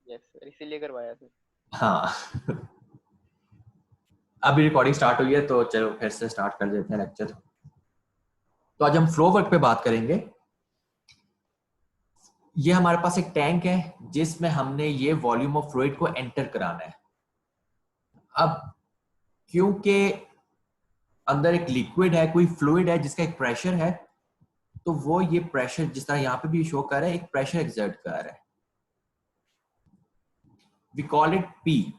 Yes sir, इसीलिए करवाया sir. हाँ अभी रिकॉर्डिंग स्टार्ट हुई है तो चलो फिर से स्टार्ट कर देते हैं लेक्चर। तो आज हम फ्लो वर्क पे बात करेंगे। ये हमारे पास एक टैंक है जिसमें हमने ये वॉल्यूम ऑफ फ्लूइड को एंटर कराना है। अब क्योंकि अंदर एक लिक्विड है, कोई फ्लूइड है जिसका एक प्रेशर है, तो वो ये प्रेशर जिस तरह यहाँ पे भी शो कर रहा है, एक प्रेशर एक्सर्ट कर रहा है। We call it P.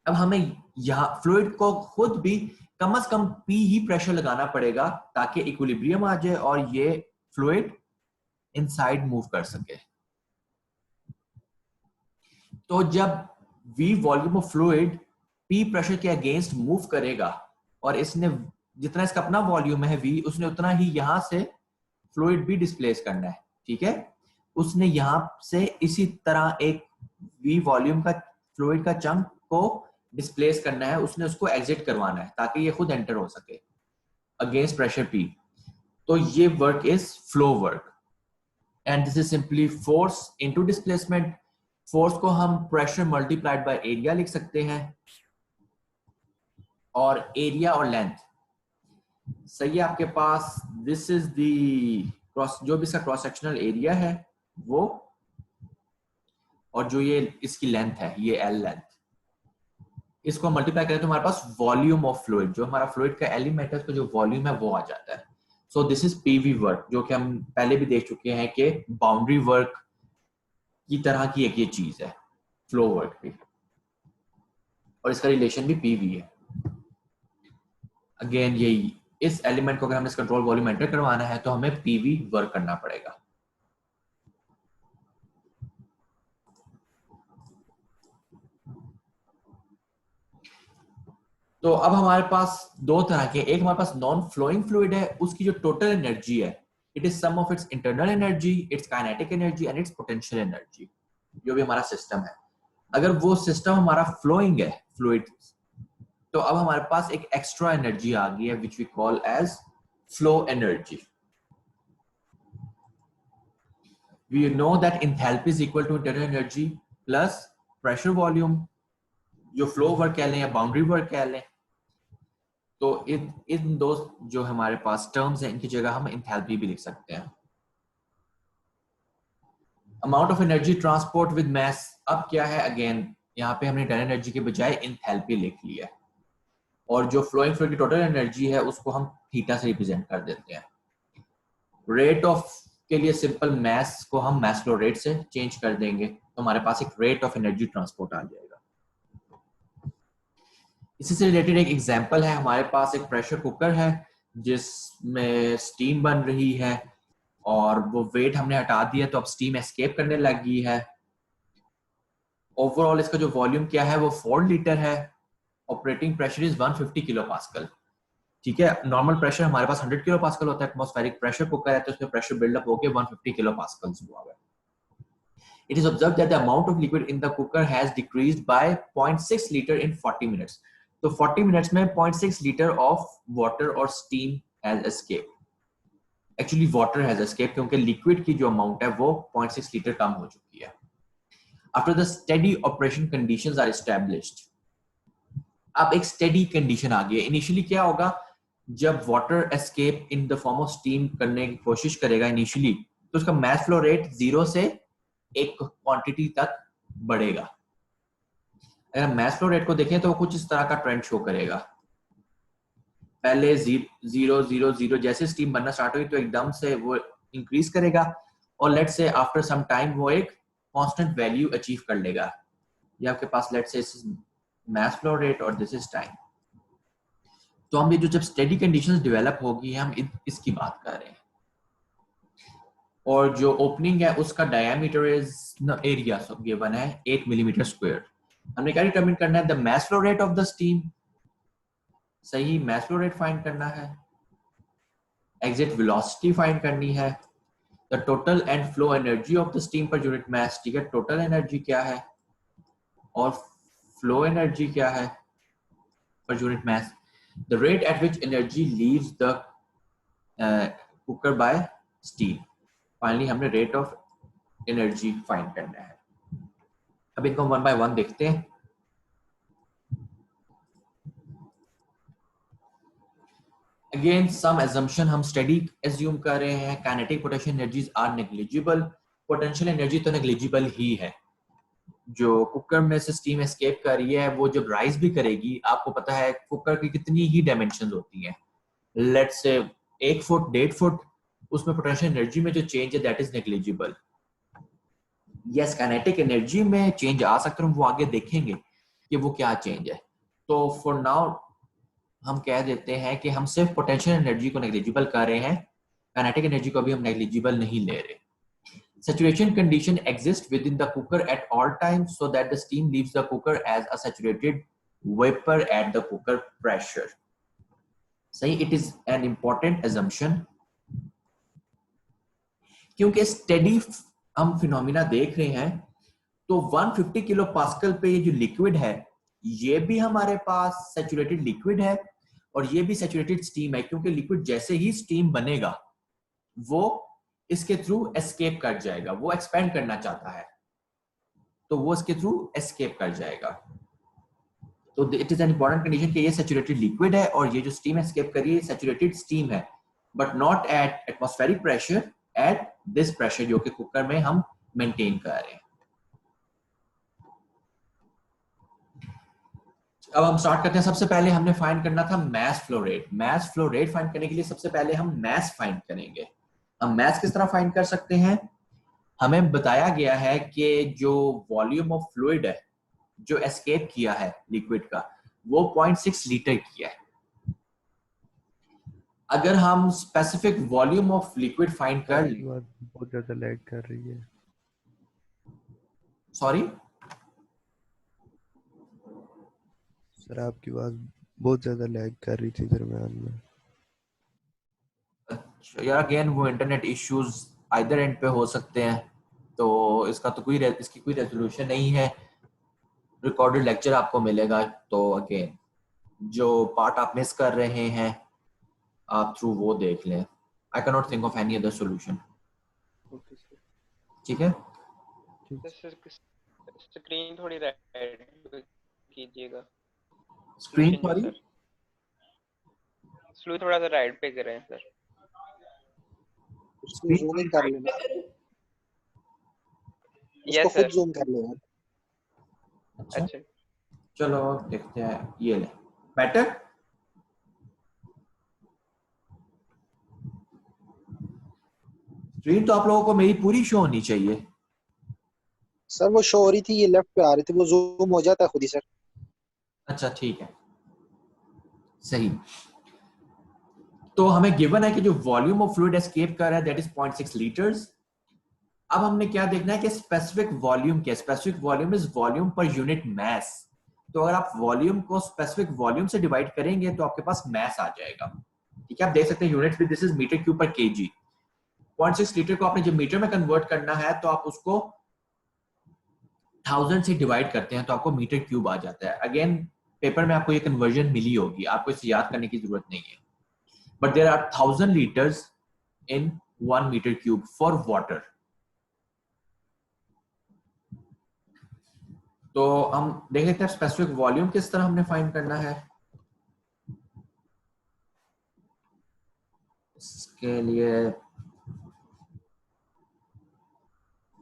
अब हमें यहाँ फ्लूइड को खुद भी कम से कम पी ही प्रेशर लगाना पड़ेगा ताकि इक्विलिब्रियम आ जाए और ये फ्लूइड इनसाइड मूव कर सके। तो जब V volume of fluid P pressure के अगेंस्ट मूव करेगा और इसने जितना इसका अपना वॉल्यूम है V, उसने उतना ही यहां से फ्लूइड भी डिस्प्लेस करना है। ठीक है, उसने यहां से इसी तरह एक V वॉल्यूम का फ्लूइड का चंक को डिस्प्लेस करना है, उसने उसको एग्जिट करवाना है ताकि ये खुद एंटर हो सके अगेंस्ट प्रेशर P। तो ये work is flow work and this is simply force into displacement. Force को हम प्रेशर मल्टीप्लाइड बाय एरिया लिख सकते हैं, और एरिया और लेंथ सही है आपके पास। दिस इज दी क्रॉस, जो भी इसका क्रॉस सेक्शनल एरिया है वो, और जो ये इसकी लेंथ है ये एल लेंथ, इसको मल्टीप्लाई करें तो हमारे पास वॉल्यूम ऑफ फ्लूइड, जो हमारा फ्लूइड का एलिमेंट है उसका जो वॉल्यूम है वो आ जाता है। So this is PV work, जो कि हम पहले भी देख चुके हैं कि बाउंड्री वर्क की तरह की एक ये चीज है फ्लो वर्क भी, और इसका रिलेशन भी पीवी है। अगेन यही, इस एलिमेंट को अगर हमें इस कंट्रोल वॉल्यूम एंटर करवाना है तो हमें पीवी वर्क करना पड़ेगा। तो अब हमारे पास दो तरह के, एक हमारे पास नॉन फ्लोइंग फ्लूइड है, उसकी जो टोटल एनर्जी है it is sum of its internal energy, its kinetic energy and its potential energy. जो भी हमारा सिस्टम है, अगर वो सिस्टम हमारा फ्लोइंग है फ्लूइड, तो अब हमारे पास एक एक्स्ट्रा एनर्जी आ गई है which we call as flow energy. We know that enthalpy is equal to internal energy plus pressure volume, जो फ्लो वर्क कह लें या बाउंड्री वर्क कह लें। तो इन दो जो हमारे पास टर्म्स हैं इनकी जगह हम एंथैल्पी भी लिख सकते हैं। Amount of energy transport with mass, अब क्या है, अगेन यहाँ पे हमने इंटरनल एनर्जी के बजाय एंथैल्पी लिख लिया है, और जो फ्लोइंग फ्लूइड की टोटल एनर्जी है उसको हम थीटा से रिप्रेजेंट कर देते हैं। रेट ऑफ के लिए सिंपल मास को हम मास फ्लो रेट से चेंज कर देंगे, तो हमारे पास एक रेट ऑफ एनर्जी ट्रांसपोर्ट आ जाएगा। इसी से रिलेटेड एक एग्जांपल है, हमारे पास एक प्रेशर कुकर है जिसमें स्टीम बन रही है, और वो वेट हमने हटा दिया तो अब स्टीम एस्केप करने लग गई है। ओवरऑल इसका जो वॉल्यूम क्या है वो 4 लीटर है। Operating pressure is 150 kilo pascal. ठीक है, नॉर्मल प्रेशर हमारे पास 100 किलो पास्कल होता है, एटमॉस्फेरिक प्रेशर कुकर है तो उसमें प्रेशर बिल्डअप होकर 150 किलो पास्कल्स हुआ है। It is observed that the amount of liquid in the cooker has decreased by 0.6 liter in 40 minutes. तो 40 minutes में 0.6 liter of water or steam has escaped. Actually water has escaped क्योंकि liquid की जो amount है वो 0.6 liter कम हो चुकी है। After the steady operation conditions are established. अब एक steady condition आ गई है। Initially क्या होगा, जब water escape in the form of steam करने की कोशिश करेगा initially, तो उसका mass flow rate 0 से एक क्वांटिटी तक बढ़ेगा। अगर हम मास फ्लो रेट को देखें तो वो कुछ इस तरह का ट्रेंड शो करेगा। पहले 0.000 जैसे स्टीम बनना स्टार्ट हुई तो एकदम से वो इंक्रीज करेगा, और let's say after some time वो एक कांस्टेंट वैल्यू अचीव कर लेगा। ये आपके पास let's say mass flow rate और दिस इज टाइम। तो हम ये जो जब स्टेडी कंडीशंस डेवलप होगी हम इसकी बात कर रहे हैं, और जो ओपनिंग है उसका डायमीटर इज एरिया गिवन है 8 मिलीमीटर स्क्वायर। हमने क्या डिटरमिन करना है, the mass flow rate of the steam. सही, मास फ्लो रेट फाइंड करना है, एग्जिट वेलोसिटी फाइंड करनी है, the total and flow energy of the steam पर यूनिट मास। ठीक है, टोटल एनर्जी क्या है और फ्लो एनर्जी क्या है per unit mass, the rate at which energy leaves the cooker by steam. Finally हमने रेट ऑफ एनर्जी फाइंड करना है। अब इनको वन बाय वन देखते हैं। अगेन सम assumption हम स्टडी एज्यूम कर रहे हैं। Kinetic potential energies are negligible. Potential energy तो नेग्लिजिबल ही है। जो कुकर में से स्टीम एस्केप कर रही है वो जब राइज भी करेगी, आपको पता है कुकर की कितनी ही डायमेंशन होती हैं, लेट्स से 1 फुट 1.5 फुट, उसमें पोटेंशियल एनर्जी में जो चेंज है that is negligible. Yes, kinetic energy में चेंज आ सकता है, वो आगे देखेंगे कि वो क्या चेंज है। तो फॉर नाउ हम कह देते हैं कि हम सिर्फ पोटेंशियल एनर्जी को नेग्लिजिबल कर रहे हैं, काइनेटिक एनर्जी को भी हम नेग्लिजिबल नहीं ले रहे। Saturation condition exists within the cooker at all times so that the steam leaves the cooker as a saturated vapor at the cooker pressure. सही, it is an important assumption क्योंकि steady हम phenomena देख रहे हैं। तो 150 kilo pascal पे ये जो लिक्विड है ये भी हमारे पास सैचुरेटेड लिक्विड है और ये भी सैचुरेटेड स्टीम है, क्योंकि लिक्विड जैसे ही स्टीम बनेगा वो इसके थ्रू एस्केप कर जाएगा। वो एक्सपेंड करना चाहता है तो वो इसके थ्रू एस्केप कर जाएगा। तो it is an important condition कि ये सैचुरेटेड लिक्विड है और ये जो स्टीम एस्केप कर रही है सैचुरेटेड स्टीम है, but not at atmospheric pressure, at this pressure जो कि कुकर में हम मेंटेन कर रहे हैं। अब हम स्टार्ट करते हैं। सबसे पहले हमने फाइंड करना था मास फ्लो रेट। मास फ्लो रेट फाइंड करने के लिए सबसे पहले हम मास फाइंड करेंगे। हम मास किस तरह फाइंड कर सकते हैं? हमें बताया गया है कि जो वॉल्यूम ऑफ फ्लूइड है जो एस्केप किया है लिक्विड का वो 0.6 लीटर किया है। अगर हम specific volume of liquid find कर लें, बहुत ज्यादा लैग कर रही है। सॉरी सर आपकी आवाज बहुत ज्यादा लैग कर रही थी दरम्यान में। अच्छा यार, अगेन वो इंटरनेट इश्यूज आइदर एंड पे हो सकते हैं, तो इसका तो इसकी कोई रेजोल्यूशन नहीं है। रिकॉर्डेड लेक्चर आपको मिलेगा, तो अगेन जो पार्ट आप मिस कर रहे हैं आप थ्रू वो देख लें। I can not think of any other solution. ठीक है, स्क्रीन थोड़ी राइट कीजिएगा। स्क्रीन सॉरी स्लो थोड़ा सा राइट पे करें सर। उसको जूम इन कर लेना। यस उसको खुद सर। जूम कर लेना। अच्छा चलो देखते हैं, ये ले बेटर। स्क्रीन तो आप लोगों को मेरी पूरी शो होनी चाहिए। सर वो शो हो रही थी, ये लेफ्ट पे आ रही थी, वो जूम हो जाता है खुद ही सर। अच्छा ठीक है, सही। तो हमें गिवन है कि जो वॉल्यूम ऑफ फ्लूइड एस्केप कर रहा है दैट इज 0.6 लीटर्स। अब हमने क्या देखना है कि स्पेसिफिक वॉल्यूम क्या। स्पेसिफिक वॉल्यूम इज वॉल्यूम पर यूनिट मास। तो अगर आप वॉल्यूम को स्पेसिफिक वॉल्यूम से डिवाइड करेंगे तो आपके पास मास आ जाएगा। ठीक है, आप देख सकते हैं यूनिट भी, दिस इज मीटर क्यूब पर केजी। 0.6 लीटर को आपने जब मीटर में कन्वर्ट करना है तो आप उसको 1000 से डिवाइड करते हैं तो आपको मीटर क्यूब आ जाता है। अगेन पेपर में आपको ये कन्वर्जन मिली होगी, आपको इसे याद करने की जरूरत नहीं है। But there are 1000 litres in 1 metre cube for water. तो हम देख लेते हैं स्पेसिफिक वॉल्यूम किस तरह हमने फाइंड करना है। इसके लिए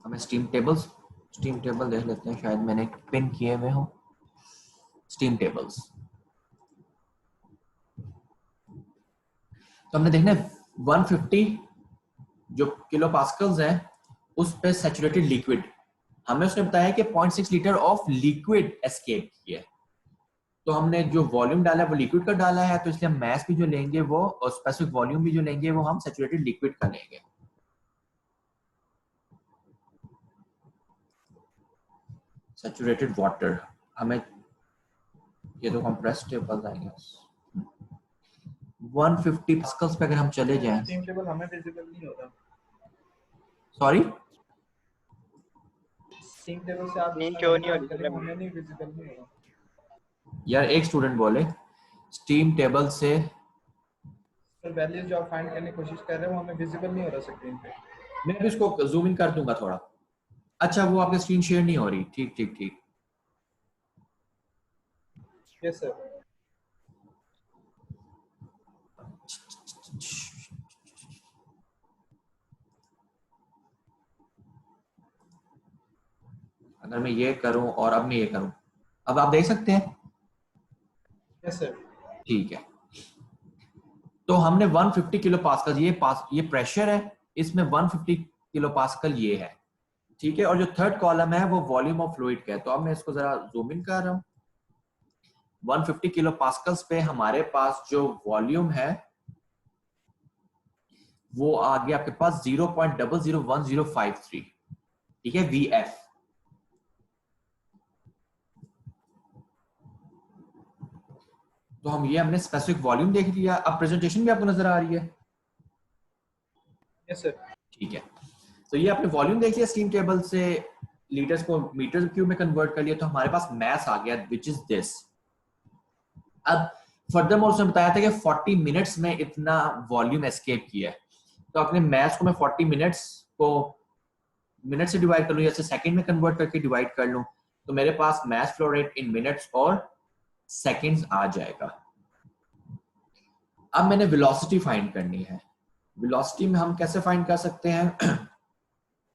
हमें स्टीम टेबल देख लेते हैं, शायद मैंने पिन किए हुए हो स्टीम टेबल्स। तो हमने देखना है 150 जो किलो पास्कल्स है उस पे सैचुरेटेड लिक्विड, हमें उसने बताया कि 0.6 लीटर ऑफ लिक्विड एस्केप किया। तो हमने जो वॉल्यूम डाला है वो लिक्विड का डाला है, तो इसलिए हम मास भी जो लेंगे वो और स्पेसिफिक वॉल्यूम भी जो लेंगे वो हम सैचुरेटेड लिक्विड का लेंगे। सैचुरेटेड वाटर, हमें ये तो कंप्रेस्ड टेबल आएंगे। 150 पास्कल्स पे अगर हम चले जाएं, स्टीम टेबल हमें विजिबल नहीं हो रहा। सॉरी स्टीम टेबल से आप नहीं क्यों नहीं हो रही? हमें नहीं विजिबल नहीं हो रहा यार, एक स्टूडेंट बोले स्टीम टेबल से सर। वैल्यूज जो आप फाइंड करने की कोशिश कर रहे हैं वो हमें विजिबल नहीं हो रहा स्क्रीन पे। मैं भी इसको जूम इन कर दूंगा थोड़ा। अच्छा वो आपकी स्क्रीन शेयर नहीं हो रही, ठीक ठीक ठीक। Yes sir. अगर मैं ये करूं और अब मैं ये करूं, अब आप देख सकते हैं? Yes sir. ठीक है। तो हमने 150 किलो पास्कल ये प्रेशर है, इसमें 150 किलो पास्कल ये है, ठीक है। और जो थर्ड कॉलम है वो वॉल्यूम ऑफ फ्लूइड का है। तो अब मैं इसको जरा जूम इन कर रहा हूं। 150 किलो पास्कल्स पे हमारे पास जो वॉल्यूम है वो आ गया आपके पास 0.001053, ठीक है, VF। तो हम ये हमने स्पेसिफिक वॉल्यूम देख लिया। अब प्रेजेंटेशन भी आपको नजर आ रही है? Yes sir. ठीक है। तो ये आपने वॉल्यूम देख लिया, स्टीम टेबल से लीटर्स को मीटर क्यूब में कन्वर्ट कर लिया, तो हमारे पास मैस आ गया विच इज दिस। अब फर्दरमोर उसने बताया था कि 40 मिनट्स में इतना वॉल्यूम एस्केप किया है। तो अपने मैस को मैं 40 मिनट्स को मिनट से डिवाइड कर लूं या सेकंड में कन्वर्ट करके डिवाइड कर लूं, तो मेरे पास mass flow rate in minutes और सेकंड्स आ जाएगा। अब मैंने वेलोसिटी फाइंड करनी है। वेलोसिटी में हम कैसे फाइंड कर सकते हैं?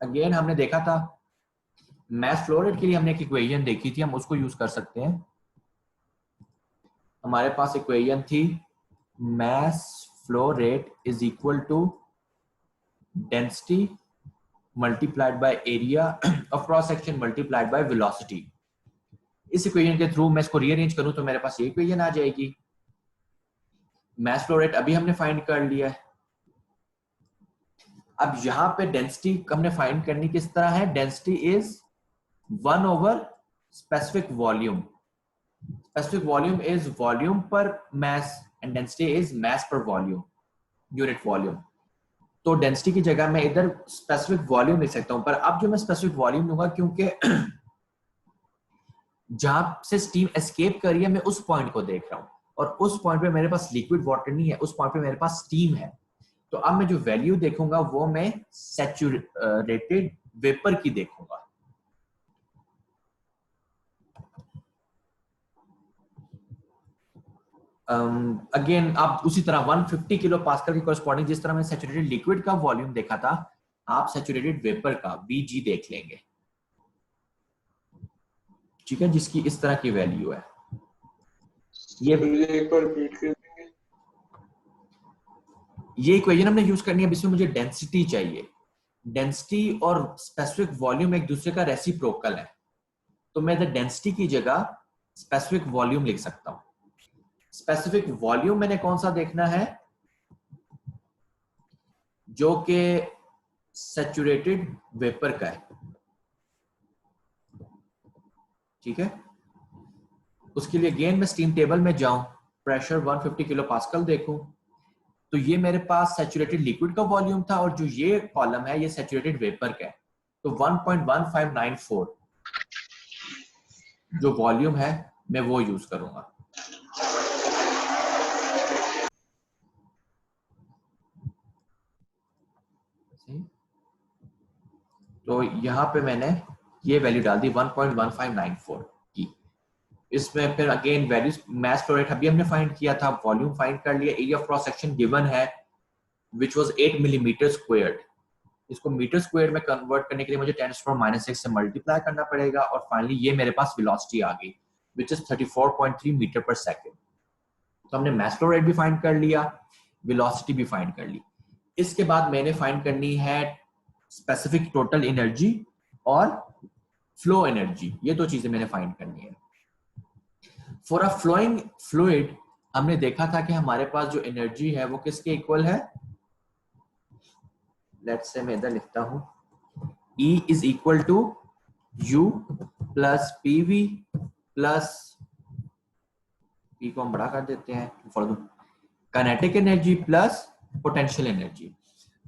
अगेन हमने देखा था मैस फ्लो रेट के लिए हमने एक इक्वेशन देखी थी, हम उसको यूज कर सकते हैं। हमारे पास इक्वेशन थी mass flow rate is equal to density multiplied by area of cross section multiplied by velocity. इस इक्वेशन के थ्रू मैं इसको रीअरेंज करूं तो मेरे पास ये इक्वेशन आ जाएगी। मैस फ्लो रेट अभी हमने फाइंड कर लिया है। अब यहां पे डेंसिटी हमने फाइंड करनी किस तरह है? Density is 1 over specific volume. Specific volume is volume per mass and density is mass per volume, unit volume. तो डेंसिटी की जगह मैं इधर स्पेसिफिक वॉल्यूम लिख सकता हूं, पर अब जो मैं स्पेसिफिक वॉल्यूम लूंगा क्योंकि जहां से स्टीम एस्केप कर रही है मैं उस पॉइंट को देख रहा हूं, और उस पॉइंट पे मेरे पास लिक्विड वाटर नहीं है, उस पॉइंट पे मेरे पास स्टीम है। तो अब मैं जो वैल्यू देखूंगा वो मैं सैचुरेटेड वेपर की देखूंगा। अगेन आप उसी तरह 150 किलो पास्कल के कॉरेस्पॉन्डिंग जिस तरह मैंने सैचुरेटेड लिक्विड का वॉल्यूम देखा था, आप सैचुरेटेड वेपर का VG देख लेंगे, ठीक है, जिसकी इस तरह की वैल्यू है। ये इक्वेशन हमने यूज करनी है। अब इसमें मुझे डेंसिटी चाहिए। डेंसिटी और स्पेसिफिक वॉल्यूम एक दूसरे का रेसिप्रोकल है, तो मैं डेंसिटी की जगह स्पेसिफिक वॉल्यूम लिख सकता हूं। स्पेसिफिक वॉल्यूम मैंने कौन सा देखना है? जो कि सैचुरेटेड वेपर का है, ठीक है। उसके लिए अगेन मैं स्टीम टेबल में जाऊं, प्रेशर 150 किलो पास्कल देखूं, तो ये मेरे पास सैचुरेटेड लिक्विड का वॉल्यूम था, और जो ये कॉलम है ये सैचुरेटेड वेपर का है। तो 1.1594 जो वॉल्यूम है मैं वो यूज करूंगा। तो यहां पे मैंने ये वैल्यू डाल दी 1.1594 की। इसमें फिर again values, mass flow rate अभी हमने फाइंड किया था, वॉल्यूम फाइंड कर लिया, area of cross section given है विच वाज 8 मिलीमीटर स्क्वायर्ड। इसको मीटर स्क्वायर में कन्वर्ट करने के लिए मुझे 10⁻⁻⁶ से मल्टीप्लाई करना पड़ेगा, और फाइनली ये मेरे पास वेलोसिटी आ गई विच इज 34.3 मीटर पर सेकंड। तो हमने मैस फ्लो रेट भी फाइंड कर लिया, वेलोसिटी भी फाइंड कर ली। इसके बाद मैंने फाइंड करनी है स्पेसिफिक टोटल एनर्जी और फ्लो एनर्जी। ये दो चीजें मैंने फाइंड करनी है। फॉर अ फ्लोइंग फ्लूइड हमने देखा था कि हमारे पास जो एनर्जी है वो किसके इक्वल है? लेट्स से मैं इधर लिखता हूं, E is equal to U plus PV plus P को हम बड़ा कर देते हैं for the kinetic energy plus potential energy.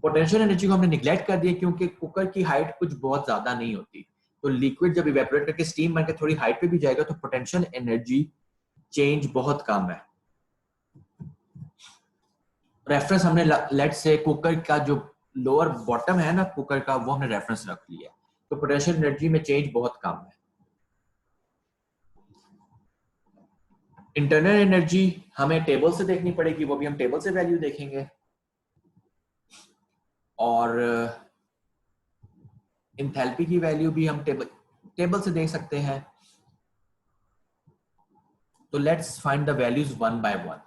Potential energy को हमने निगलेक्ट कर दिया क्योंकि कुकर की हाइट कुछ बहुत ज्यादा नहीं होती, तो लिक्विड जब इवेपोरेट करके स्टीम बनकर थोड़ी हाइट पे भी जाएगा तो पोटेंशियल एनर्जी चेंज बहुत कम है। रेफरेंस हमने लेट से कुकर का जो लोअर बॉटम है ना कुकर का, वो हमने रेफरेंस रख लिया। तो पोटेंशियल एनर्जी में चेंज बहुत कम है। इंटरनल एनर्जी हमें टेबल से देखनी पड़ेगी, वो भी हम टेबल से वैल्यू देखेंगे, और इंथैल्पी की वैल्यू भी हम टेबल से देख सकते हैं। तो let's find the values one by one.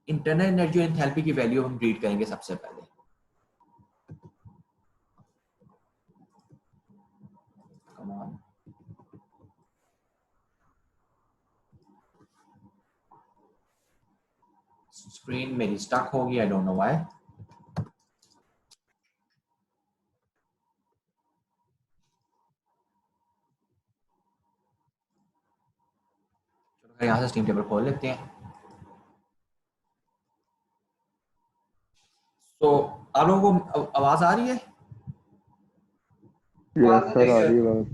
Internal energy और इंथैल्पी की वैल्यू हम रीड करेंगे सबसे पहले। Come on. स्क्रीन मेरी स्टक होगी, आई डोंट नो व्हाई। चलो यहाँ से स्टीम टेबल खोल लेते हैं। तो आप लोगों को आवाज आ रही है? यस सर, आ रही है बात।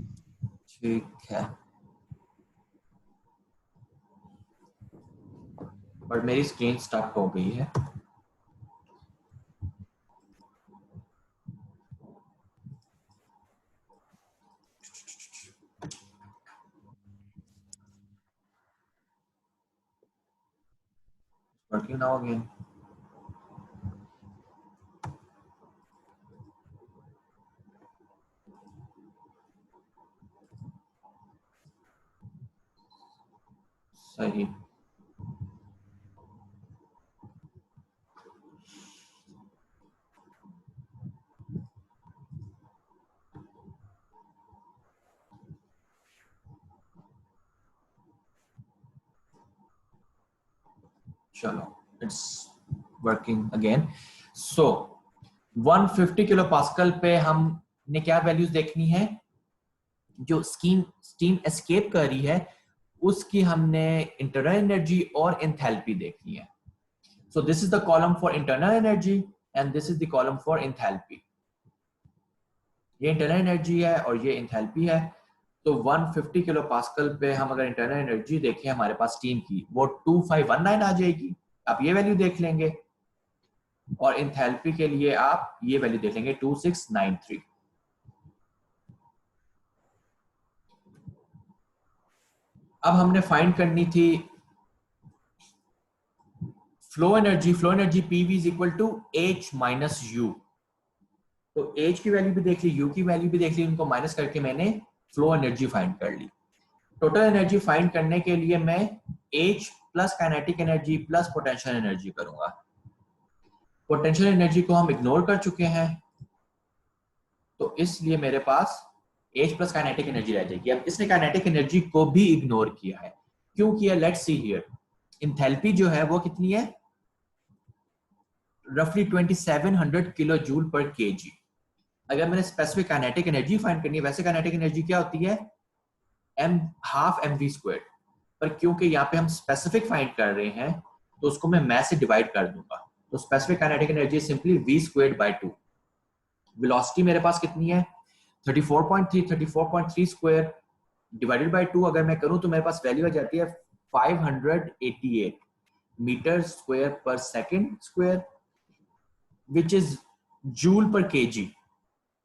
ठीक है, बट मेरी स्क्रीन स्टक हो गई है। Working now again. सही। चलो, it's working again. So 150 kilo pascal पे हमने क्या वैल्यूज देखनी है? जो स्टीम एस्केप कर रही है उसकी हमने इंटरनल एनर्जी और एंथैल्पी देखनी है। So this is the column for internal energy and this is the column for enthalpy. ये इंटरनल एनर्जी है और ये एंथैल्पी है। तो 150 किलो पास्कल पे हम अगर इंटरनल एनर्जी देखें हमारे पास स्टीम की, वो 2519 आ जाएगी। आप ये वैल्यू देख लेंगे, और एंथैल्पी के लिए आप ये वैल्यू देख लेंगे 2693। अब हमने फाइंड करनी थी flow energy. Flow energy PV is equal to H minus U। तो H की वैल्यू भी देख ली, U की वैल्यू भी देख ली, उनको माइनस करके मैंने फ्लो एनर्जी फाइंड कर ली। टोटल एनर्जी फाइंड करने के लिए मैं H plus kinetic energy plus potential energy करूंगा। पोटेंशियल एनर्जी को हम इग्नोर कर चुके हैं, तो इसलिए मेरे पास H प्लस काइनेटिक एनर्जी रह जाएगी। अब इसने काइनेटिक एनर्जी को भी इग्नोर किया है। क्यों किया? Let's see here. एंथैल्पी जो है वो कितनी है? रफली 2700 किलो जूल पर केजी। अगर मैंने स्पेसिफिक काइनेटिक एनर्जी फाइंड करनी है, वैसे काइनेटिक एनर्जी क्या होती है? ½ mv²। पर क्योंकि यहाँ पे हम स्पेसिफिक फाइंड कर रहे हैं तो उसको मैं मैस से डिवाइड कर दूंगा। तो specific kinetic energy simply v²/2। Velocity मेरे पास कितनी है? 34.3 स्क्वायर डिवाइडेड बाय 2 अगर मैं करूं तो मेरे पास वैल्यू आ जाती है 588 मीटर स्क्वायर पर second square, which is joule पर केजी।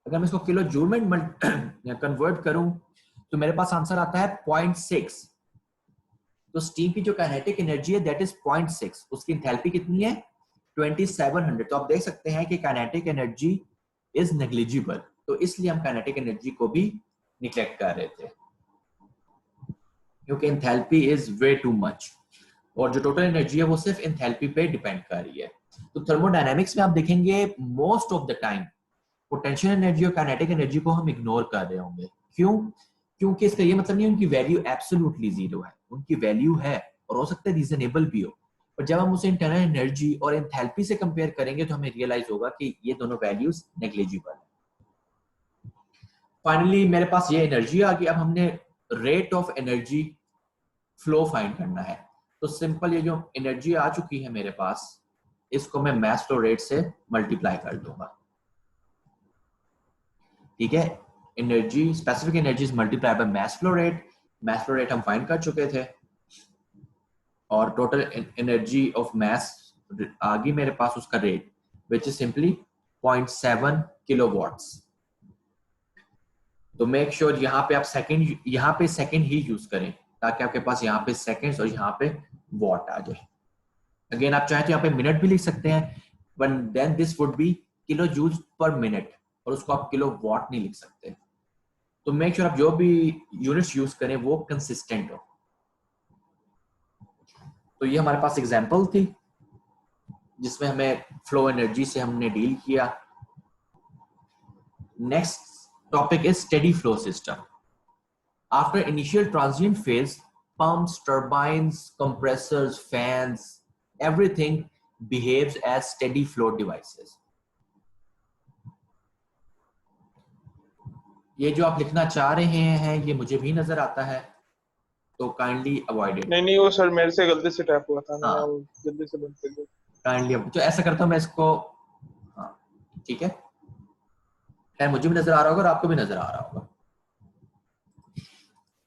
अगर मैं इसको किलो जूल में कन्वर्ट करूं तो मेरे पास आंसर आता है 0.6। तो स्टीम की जो काइनेटिक एनर्जी है दैट इज 0.6। उसकी एंथैल्पी कितनी है? 2700। तो आप देख सकते हैं कि काइनेटिक एनर्जी इज नेग्लिजिबल, तो इसलिए हम काइनेटिक एनर्जी को भी निग्लेक्ट कर रहे थे, क्योंकि enthalpy is way too much, और जो टोटल एनर्जी है वो सिर्फ एंथैल्पी पे डिपेंड कर रही है। तो थर्मोडायनामिक्स में आप देखेंगे most of the time potential energy और काइनेटिक एनर्जी को हम इग्नोर कर रहे होंगे। क्यों? क्योंकि इसका ये मतलब नहीं उनकी वैल्यू एब्सोल्युटली जीरो है, उनकी वैल्यू है और हो सकता है रीजनेबल भी हो, और जब हम उसे इंटरनल एनर्जी और एंथैल्पी से कंपेयर करेंगे तो हमें रियलाइज होगा कि ये दोनों वैल्यूज नेग्लिजिबल है। फाइनली मेरे पास ये एनर्जी आ गई। अब हमने rate of energy flow find करना है। तो सिंपल ये जो एनर्जी आ चुकी है मेरे पास, इसको मैं मास फ्लो रेट से मल्टीप्लाई कर दूंगा। ठीक है, energy specific energy is multiply by mass flow rate. Mass flow rate हम फाइंड कर चुके थे, और टोटल एनर्जी ऑफ मास आ गई मेरे पास, उसका rate which is simply 0.7 kilowatts. तो मेक श्योर यहाँ पे आप सेकंड ही यूज करें ताकि आपके पास यहाँ पे सेकंड्स और यहाँ पे वॉट आ जाए। अगेन आप चाहे तो यहाँ पे मिनट भी लिख सकते हैं, but then this would be kilojoule per minute, और उसको आप किलो वॉट नहीं लिख सकते। तो मेक श्योर आप जो भी यूनिट्स यूज करें वो कंसिस्टेंट हो। तो ये हमारे पास एग्जांपल थी जिसमें हमें फ्लो एनर्जी से हमने डील किया। Next topic is steady flow system. After initial transient phase, pumps, turbines, compressors, fans, everything behaves as steady flow devices. ये जो आप लिखना चाह रहे हैं ये मुझे भी नजर आता है, तो काइंडली अवॉइड इट। नहीं वो सर मेरे से गलती से टैप हुआ था, हाँ। मैंने वो जल्दी से बंद कर दिया। काइंडली जो ऐसा करता हूं मैं इसको, हाँ ठीक है, खैर मुझे भी नजर आ रहा होगा और आपको भी नजर आ रहा होगा।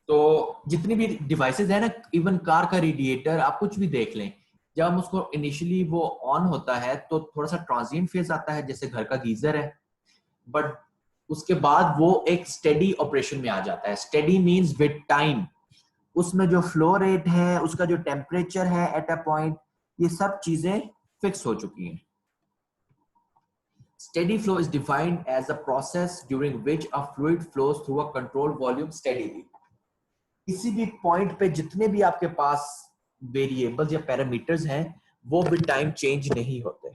तो जितनी भी डिवाइसेस है ना, इवन कार का रेडिएटर, आप कुछ भी देख लें, जब हम उसको इनिशियली वो ऑन होता है तो थोड़ा सा ट्रांजिएंट फेज आता है, जैसे घर का गीजर है, बट उसके बाद वो एक स्टेडी ऑपरेशन में आ जाता है। स्टेडी मींस विद टाइम, उसमें जो फ्लो रेट है, उसका जो टेम्परेचर है एट अ पॉइंट, ये सब चीजें फिक्स हो चुकी हैं। Steady flow is defined as a process during which a fluid flows through a controlled volume steadily. किसी भी पॉइंट पे जितने भी आपके पास वेरिएबल्स या पैरामीटर्स हैं वो भी टाइम चेंज नहीं होते।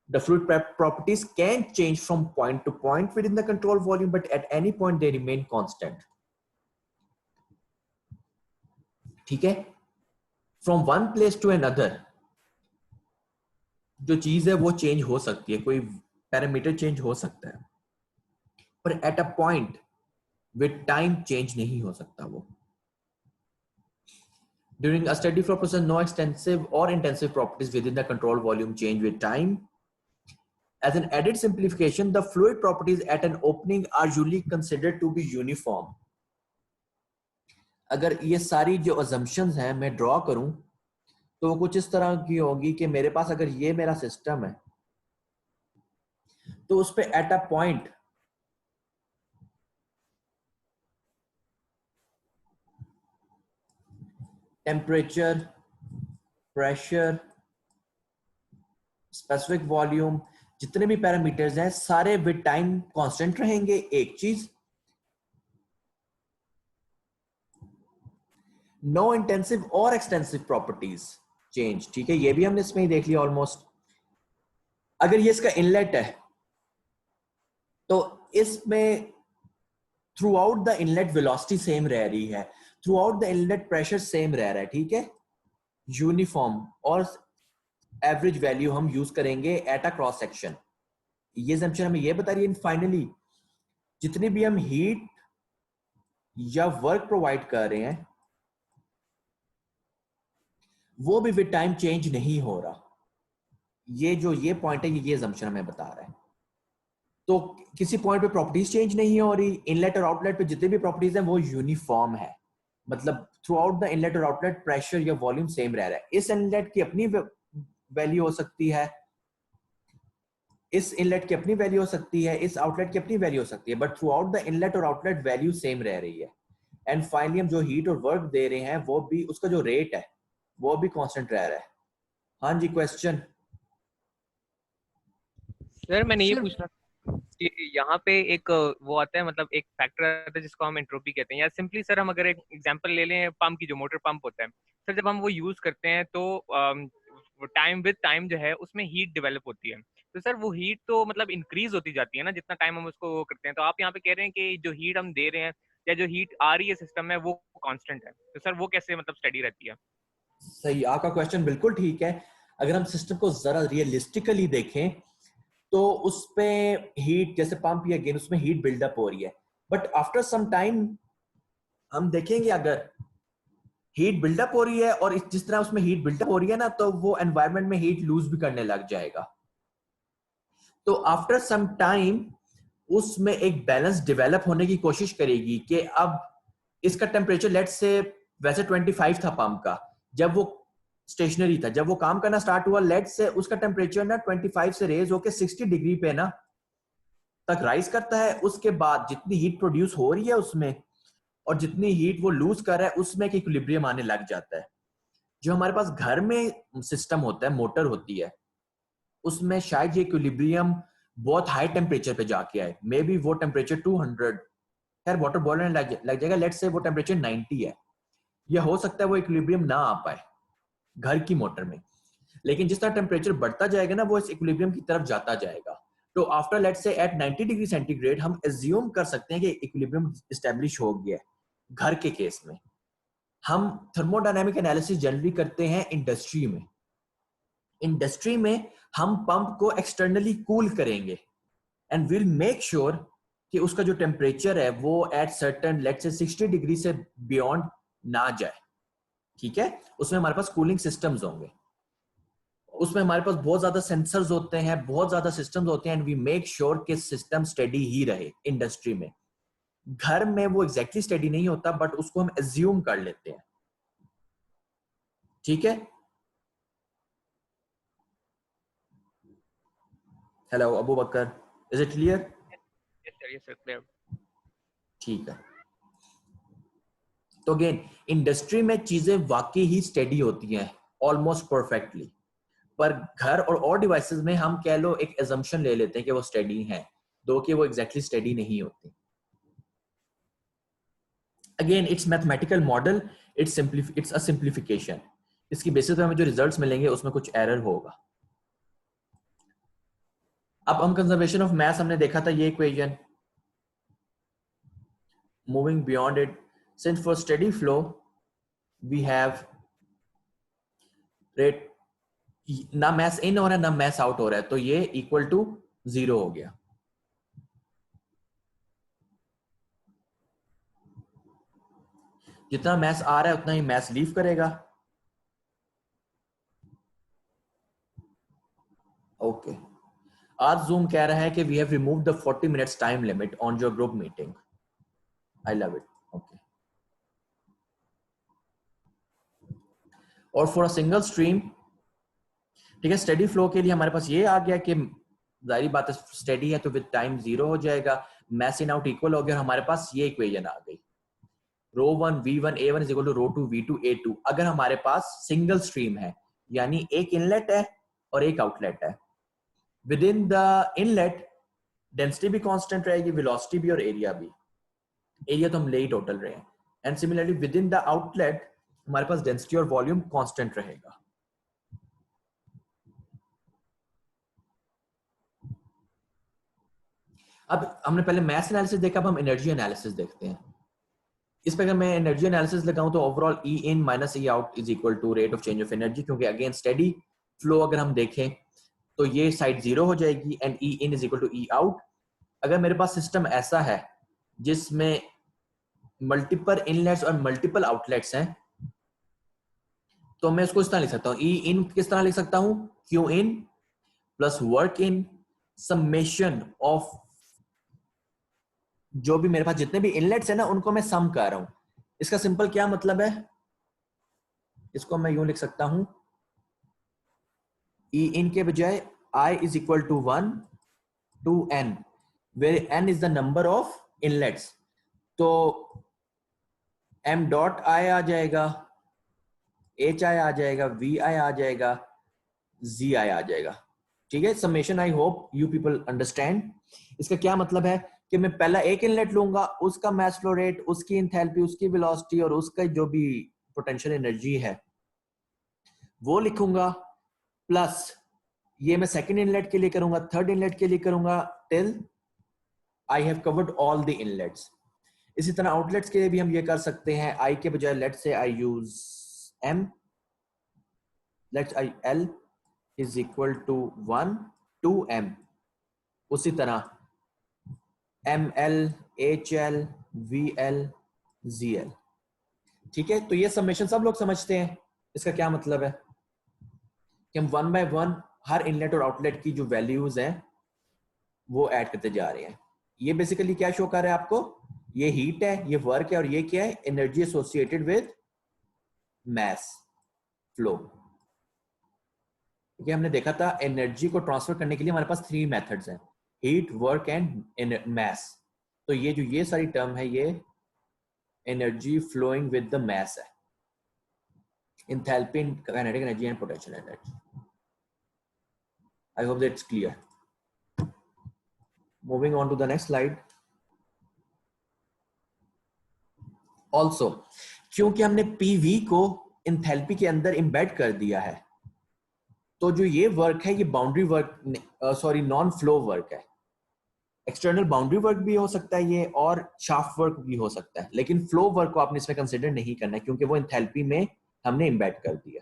The fluid properties can change from point to point within the controlled volume, but at any point they remain constant. ठीक है? From one place to another, जो चीज है वो चेंज हो सकती है, कोई पैरामीटर चेंज हो सकता है, पर at a point with time change नहीं हो सकता वो। During a steady flow process, no extensive or intensive properties within the controlled volume change with time. As an added simplification, the fluid properties at an opening are usually considered to be uniform. अगर ये सारी जो assumptions हैं मैं draw करूं तो वो कुछ इस तरह की होगी कि मेरे पास अगर ये मेरा सिस्टम है तो उस पे at a point temperature, pressure, specific volume, जितने भी पैरामीटर्स हैं सारे विद टाइम कांस्टेंट रहेंगे। एक चीज, नो इंटेंसिव और एक्सटेंसिव प्रॉपर्टीज चेंज। ठीक है, ये भी हमने इसमें ही देख लिया ऑलमोस्ट। अगर ये इसका इनलेट है तो इसमें through out the inlet velocity same रह रही है, through out the inlet pressure same रह रहा है। ठीक है, यूनिफॉर्म और एवरेज वैल्यू हम यूज करेंगे एट अ क्रॉस सेक्शन। ये assumption हमें ये बता रही है फाइनली जितनी भी हम हीट या वर्क प्रोवाइड कर रहे हैं वो भी विद टाइम चेंज नहीं हो रहा। ये पॉइंट है, ये assumption हमें बता रहा है। तो किसी पॉइंट पे प्रॉपर्टीज चेंज नहीं हो रही, इनलेट और आउटलेट पे जितने भी प्रॉपर्टीज हैं वो यूनिफॉर्म है, मतलब थ्रू आउट द इनलेट और आउटलेट प्रेशर या वॉल्यूम सेम रह रहा है। इस इनलेट की अपनी वैल्यू हो सकती है, इस इनलेट की अपनी वैल्यू हो सकती है, इस आउटलेट की अपनी वैल्यू हो सकती है, but through out the inlet और आउटलेट वैल्यू सेम रह रही है। एंड फाइनली हम जो हीट और वर्क दे रहे हैं वो भी, उसका जो रेट है वो भी कांस्टेंट रह रहा है। हाँ जी, क्वेश्चन सर मैंने ये पूछना कि यहाँ पे एक वो आता है, मतलब एक फैक्टर आता है जिसको हम एंट्रोपी कहते हैं, या सिंपली सर हम अगर एक एग्जांपल ले लें पंप की, जो मोटर पंप होता है सर, जब हम वो यूज करते हैं तो टाइम विद टाइम जो है उसमें हीट डेवलप होती है। तो सर वो हीट तो मतलब इंक्रीज होती जाती है ना जितना टाइम हम उसको वो करते हैं। तो आप यहाँ पे कह रहे हैं कि जो हीट हम दे रहे हैं या जो हीट आ रही है सिस्टम में वो कांस्टेंट है, तो सर वो कैसे मतलब स्टडी रहती है? सही, आपका क्वेश्चन बिल्कुल ठीक है। अगर हम सिस्टम को जरा रियलिस्टिकली देखें तो उस पे हीट, जैसे पंप या गेन, उसमें हीट बिल्डअप हो रही है, बट आफ्टर सम टाइम हम देखेंगे अगर हीट बिल्डअप हो रही है और जिस तरह उसमें हीट बिल्डअप हो रही है ना, तो वो एनवायरनमेंट में हीट लूज भी करने लग जाएगा। तो आफ्टर सम टाइम उसमें एक बैलेंस डेवलप होने की कोशिश करेगी कि अब इसका टेम्परेचर लेट्स से वैसे 25 था पंप का जब वो स्टेशनरी था, जब वो काम करना स्टार्ट हुआ लेट्स से उसका टेम्परेचर ना 25 से रेज होके 60 डिग्री पे ना तक राइज करता है, उसके बाद जितनी हीट प्रोड्यूस हो रही है उसमें और जितनी हीट वो लूज कर रहा है उसमें एक इक्विलिब्रियम आने लग जाता है। जो हमारे पास घर में सिस्टम होता है, मोटर होती है, उसमें शायद ये इक्विलिब्रियम बहुत हाई टेम्परेचर पे जाके आए, मे बी वो टेम्परेचर 200, खैर वाटर बॉयलर लग जाएगा, लेट्स से वो टेम्परेचर 90 है, या हो सकता है वो इक्विलिब्रियम ना आ पाए घर की मोटर में। लेकिन जिस तरह टेम्परेचर बढ़ता जाएगा ना, वो इस इक्विलिब्रियम की तरफ जाता जाएगा। तो after let's say at 90 degree centigrade हम एज्यूम कर सकते हैं कि इक्विलिब्रियम एस्टेब्लिश हो गया है। घर के केस में हम थर्मोडायनामिक एनालिसिस जनरली करते हैं इंडस्ट्री में। इंडस्ट्री में हम पंप को एक्सटर्नली कूल करेंगे एंड विल मेक श्योर कि उसका जो टेम्परेचर है वो at certain let's say 60 degree से बियॉन्ड ना जाए। ठीक है, उसमें हमारे पास कूलिंग सिस्टम्स होंगे, उसमें हमारे पास बहुत ज्यादा सेंसर्स होते हैं, बहुत ज्यादा सिस्टम्स होते हैं एंड वी मेक श्योर कि सिस्टम स्टेडी ही रहे इंडस्ट्री में। घर में वो एग्जैक्टली स्टेडी नहीं होता, बट उसको हम एज्यूम कर लेते हैं। ठीक है, hello Abu Bakr, is it clear? yes sir, clear. ठीक है, तो अगेन इंडस्ट्री में चीजें वाकई ही स्टेडी होती हैं ऑलमोस्ट परफेक्टली, पर घर और डिवाइसेस में हम कह लो एक एजम्पशन ले लेते हैं कि वो स्टेडी हैं, दो कि वो एग्जैक्टली स्टेडी नहीं होती। Again it's mathematical model, it's a simplification. इसकी बेसिस पे हमें जो रिजल्ट्स मिलेंगे उसमें कुछ एरर होगा। अब हम कंजर्वेशन ऑफ मास हमने देखा था, ये equation moving beyond it, since for steady flow we have rate, ना मैस इन हो रहा है ना मैस आउट हो रहा है, तो ये इक्वल टू 0 हो गया। जितना मैस आ रहा है उतना ही मैस लीव करेगा। ओके, आज जूम कह रहा है कि we have remove the 40 minutes time limit on your group meeting. I love it. Okay, और फॉर अ सिंगल स्ट्रीम, ठीक है, स्टेडी फ्लो के लिए हमारे पास ये आ गया कि जाहिर बात है स्टेडी है तो विद टाइम 0 हो जाएगा, मैस इन आउट इक्वल हो गया, और हमारे पास ये इक्वेशन आ गई ρ1 V1 A1 is equal to ρ2 V2 A2। अगर हमारे पास सिंगल स्ट्रीम है, यानी एक इनलेट है और एक आउटलेट है, with in the inlet density भी कांस्टेंट रहेगी, वेलोसिटी भी और एरिया भी। एरिया तो हम ले ही टोटल रहे हैं, and similarly with in the outlet हमारे पास डेंसिटी और वॉल्यूम कांस्टेंट रहेगा। अब हमने पहले मैस एनालिसिस देखा, अब हम एनर्जी एनालिसिस देखते हैं। इस पर अगर मैं एनर्जी एनालिसिस लगाऊं तो overall E in minus E out is equal to rate of change of energy, क्योंकि अगेन स्टेडी फ्लो अगर हम देखें तो ये साइड 0 हो जाएगी and E in is equal to E out. अगर मेरे पास सिस्टम ऐसा है जिसमें मल्टीपल इनलेट्स और मल्टीपल आउटलेट्स हैं, तो मैं इसको इस तरह लिख सकता हूँ, E in किस तरह लिख सकता हूँ, Q in plus work in summation of जो भी मेरे पास जितने भी इनलेट्स है ना उनको मैं सम कर रहा हूं। इसका सिंपल क्या मतलब है, इसको मैं यूं लिख सकता हूं, E in के बजाय I is equal to 1 to N, where N is the number of inlets। तो M डॉट I आ जाएगा, HI आ जाएगा, VI आ जाएगा, ZI आ जाएगा। ठीक है, summation I hope you people understand. इसका क्या मतलब है कि मैं पहला एक इनलेट लूंगा, उसका मास फ्लो रेट, उसकी एंथैल्पी, उसकी वेलोसिटी और उसका जो भी पोटेंशियल एनर्जी है वो लिखूंगा, प्लस ये मैं सेकंड इनलेट के लिए करूंगा, थर्ड इनलेट के लिए करूंगा, till I have covered all the inlets. इसी तरह आउटलेट्स के लिए भी हम ये कर सकते हैं, आई के बजाय let's say I use M, let's I L is equal to 1 to M। उसी तरह ML, HL, VL, ZL। ठीक है, तो ये समेशन सब लोग समझते हैं। इसका क्या मतलब है कि हम 1 by 1 हर इनलेट और आउटलेट की जो वैल्यूज हैं वो ऐड करते जा रहे हैं। ये बेसिकली क्या शो कर रहा है आपको, ये हीट है, ये वर्क है, और ये क्या है, energy associated with mass flow. ठीक है, हमने देखा था एनर्जी को ट्रांसफर करने के लिए हमारे पास 3 मेथड्स हैं, हीट, वर्क एंड mass. तो ये जो ये सारी टर्म है ये energy flowing with the mass है. Enthalpy, kinetic energy and potential energy. I hope that's clear. Moving on to the next slide. Also, क्योंकि हमने PV को एंथैल्पी के अंदर एम्बेड कर दिया है, तो जो ये वर्क है ये boundary work, non flow work है. एक्सटर्नल बाउंड्री वर्क भी हो सकता है ये, और शाफ्ट वर्क भी हो सकता है, लेकिन फ्लो वर्क को आपने इसमें कंसिडर नहीं करना है क्योंकि वो एंथैल्पी में हमने एम्बेड कर दिया.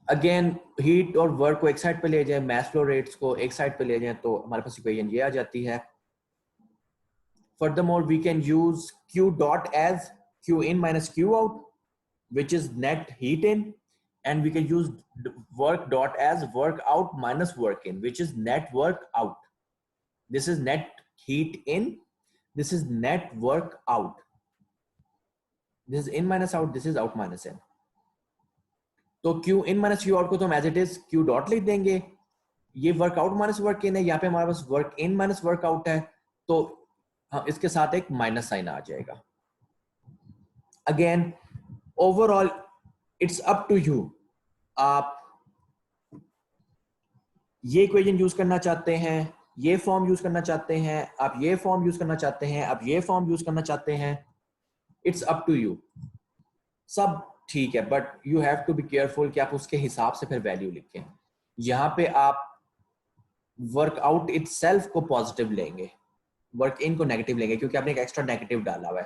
अगेन हीट और वर्क को एक साइड पे ले जाए, मास फ्लो रेट्स को एक साइड पे ले जाए, तो हमारे पास इक्वेशन ये आ जाती है. Furthermore, we can use Q dot as Q in minus Q out, which is net heat in, and we can use work dot as work out minus work in, which is net work out. This is net heat in, this is net work out. This is in minus out, this is out minus in. तो Q in minus Q out को तो हम as it is Q dot लिख देंगे. ये work out minus work in है, यहाँ पे हमारे पास work in minus work out है, तो हाँ, इसके साथ एक माइनस साइन आ जाएगा. Again overall it's up to you. आप ये इक्वेशन यूज करना चाहते हैं, ये फॉर्म यूज करना चाहते हैं, आप ये फॉर्म यूज करना चाहते हैं, आप ये फॉर्म यूज करना चाहते हैं, इट्स अप टू यू. सब ठीक है, but you have to be careful कि आप उसके हिसाब से फिर वैल्यू लिखें. यहां पे आप वर्कआउट इटसेल्फ को पॉजिटिव लेंगे, वर्क इन को नेगेटिव लेंगे क्योंकि आपने एक एक्स्ट्रा नेगेटिव डाला हुआ है.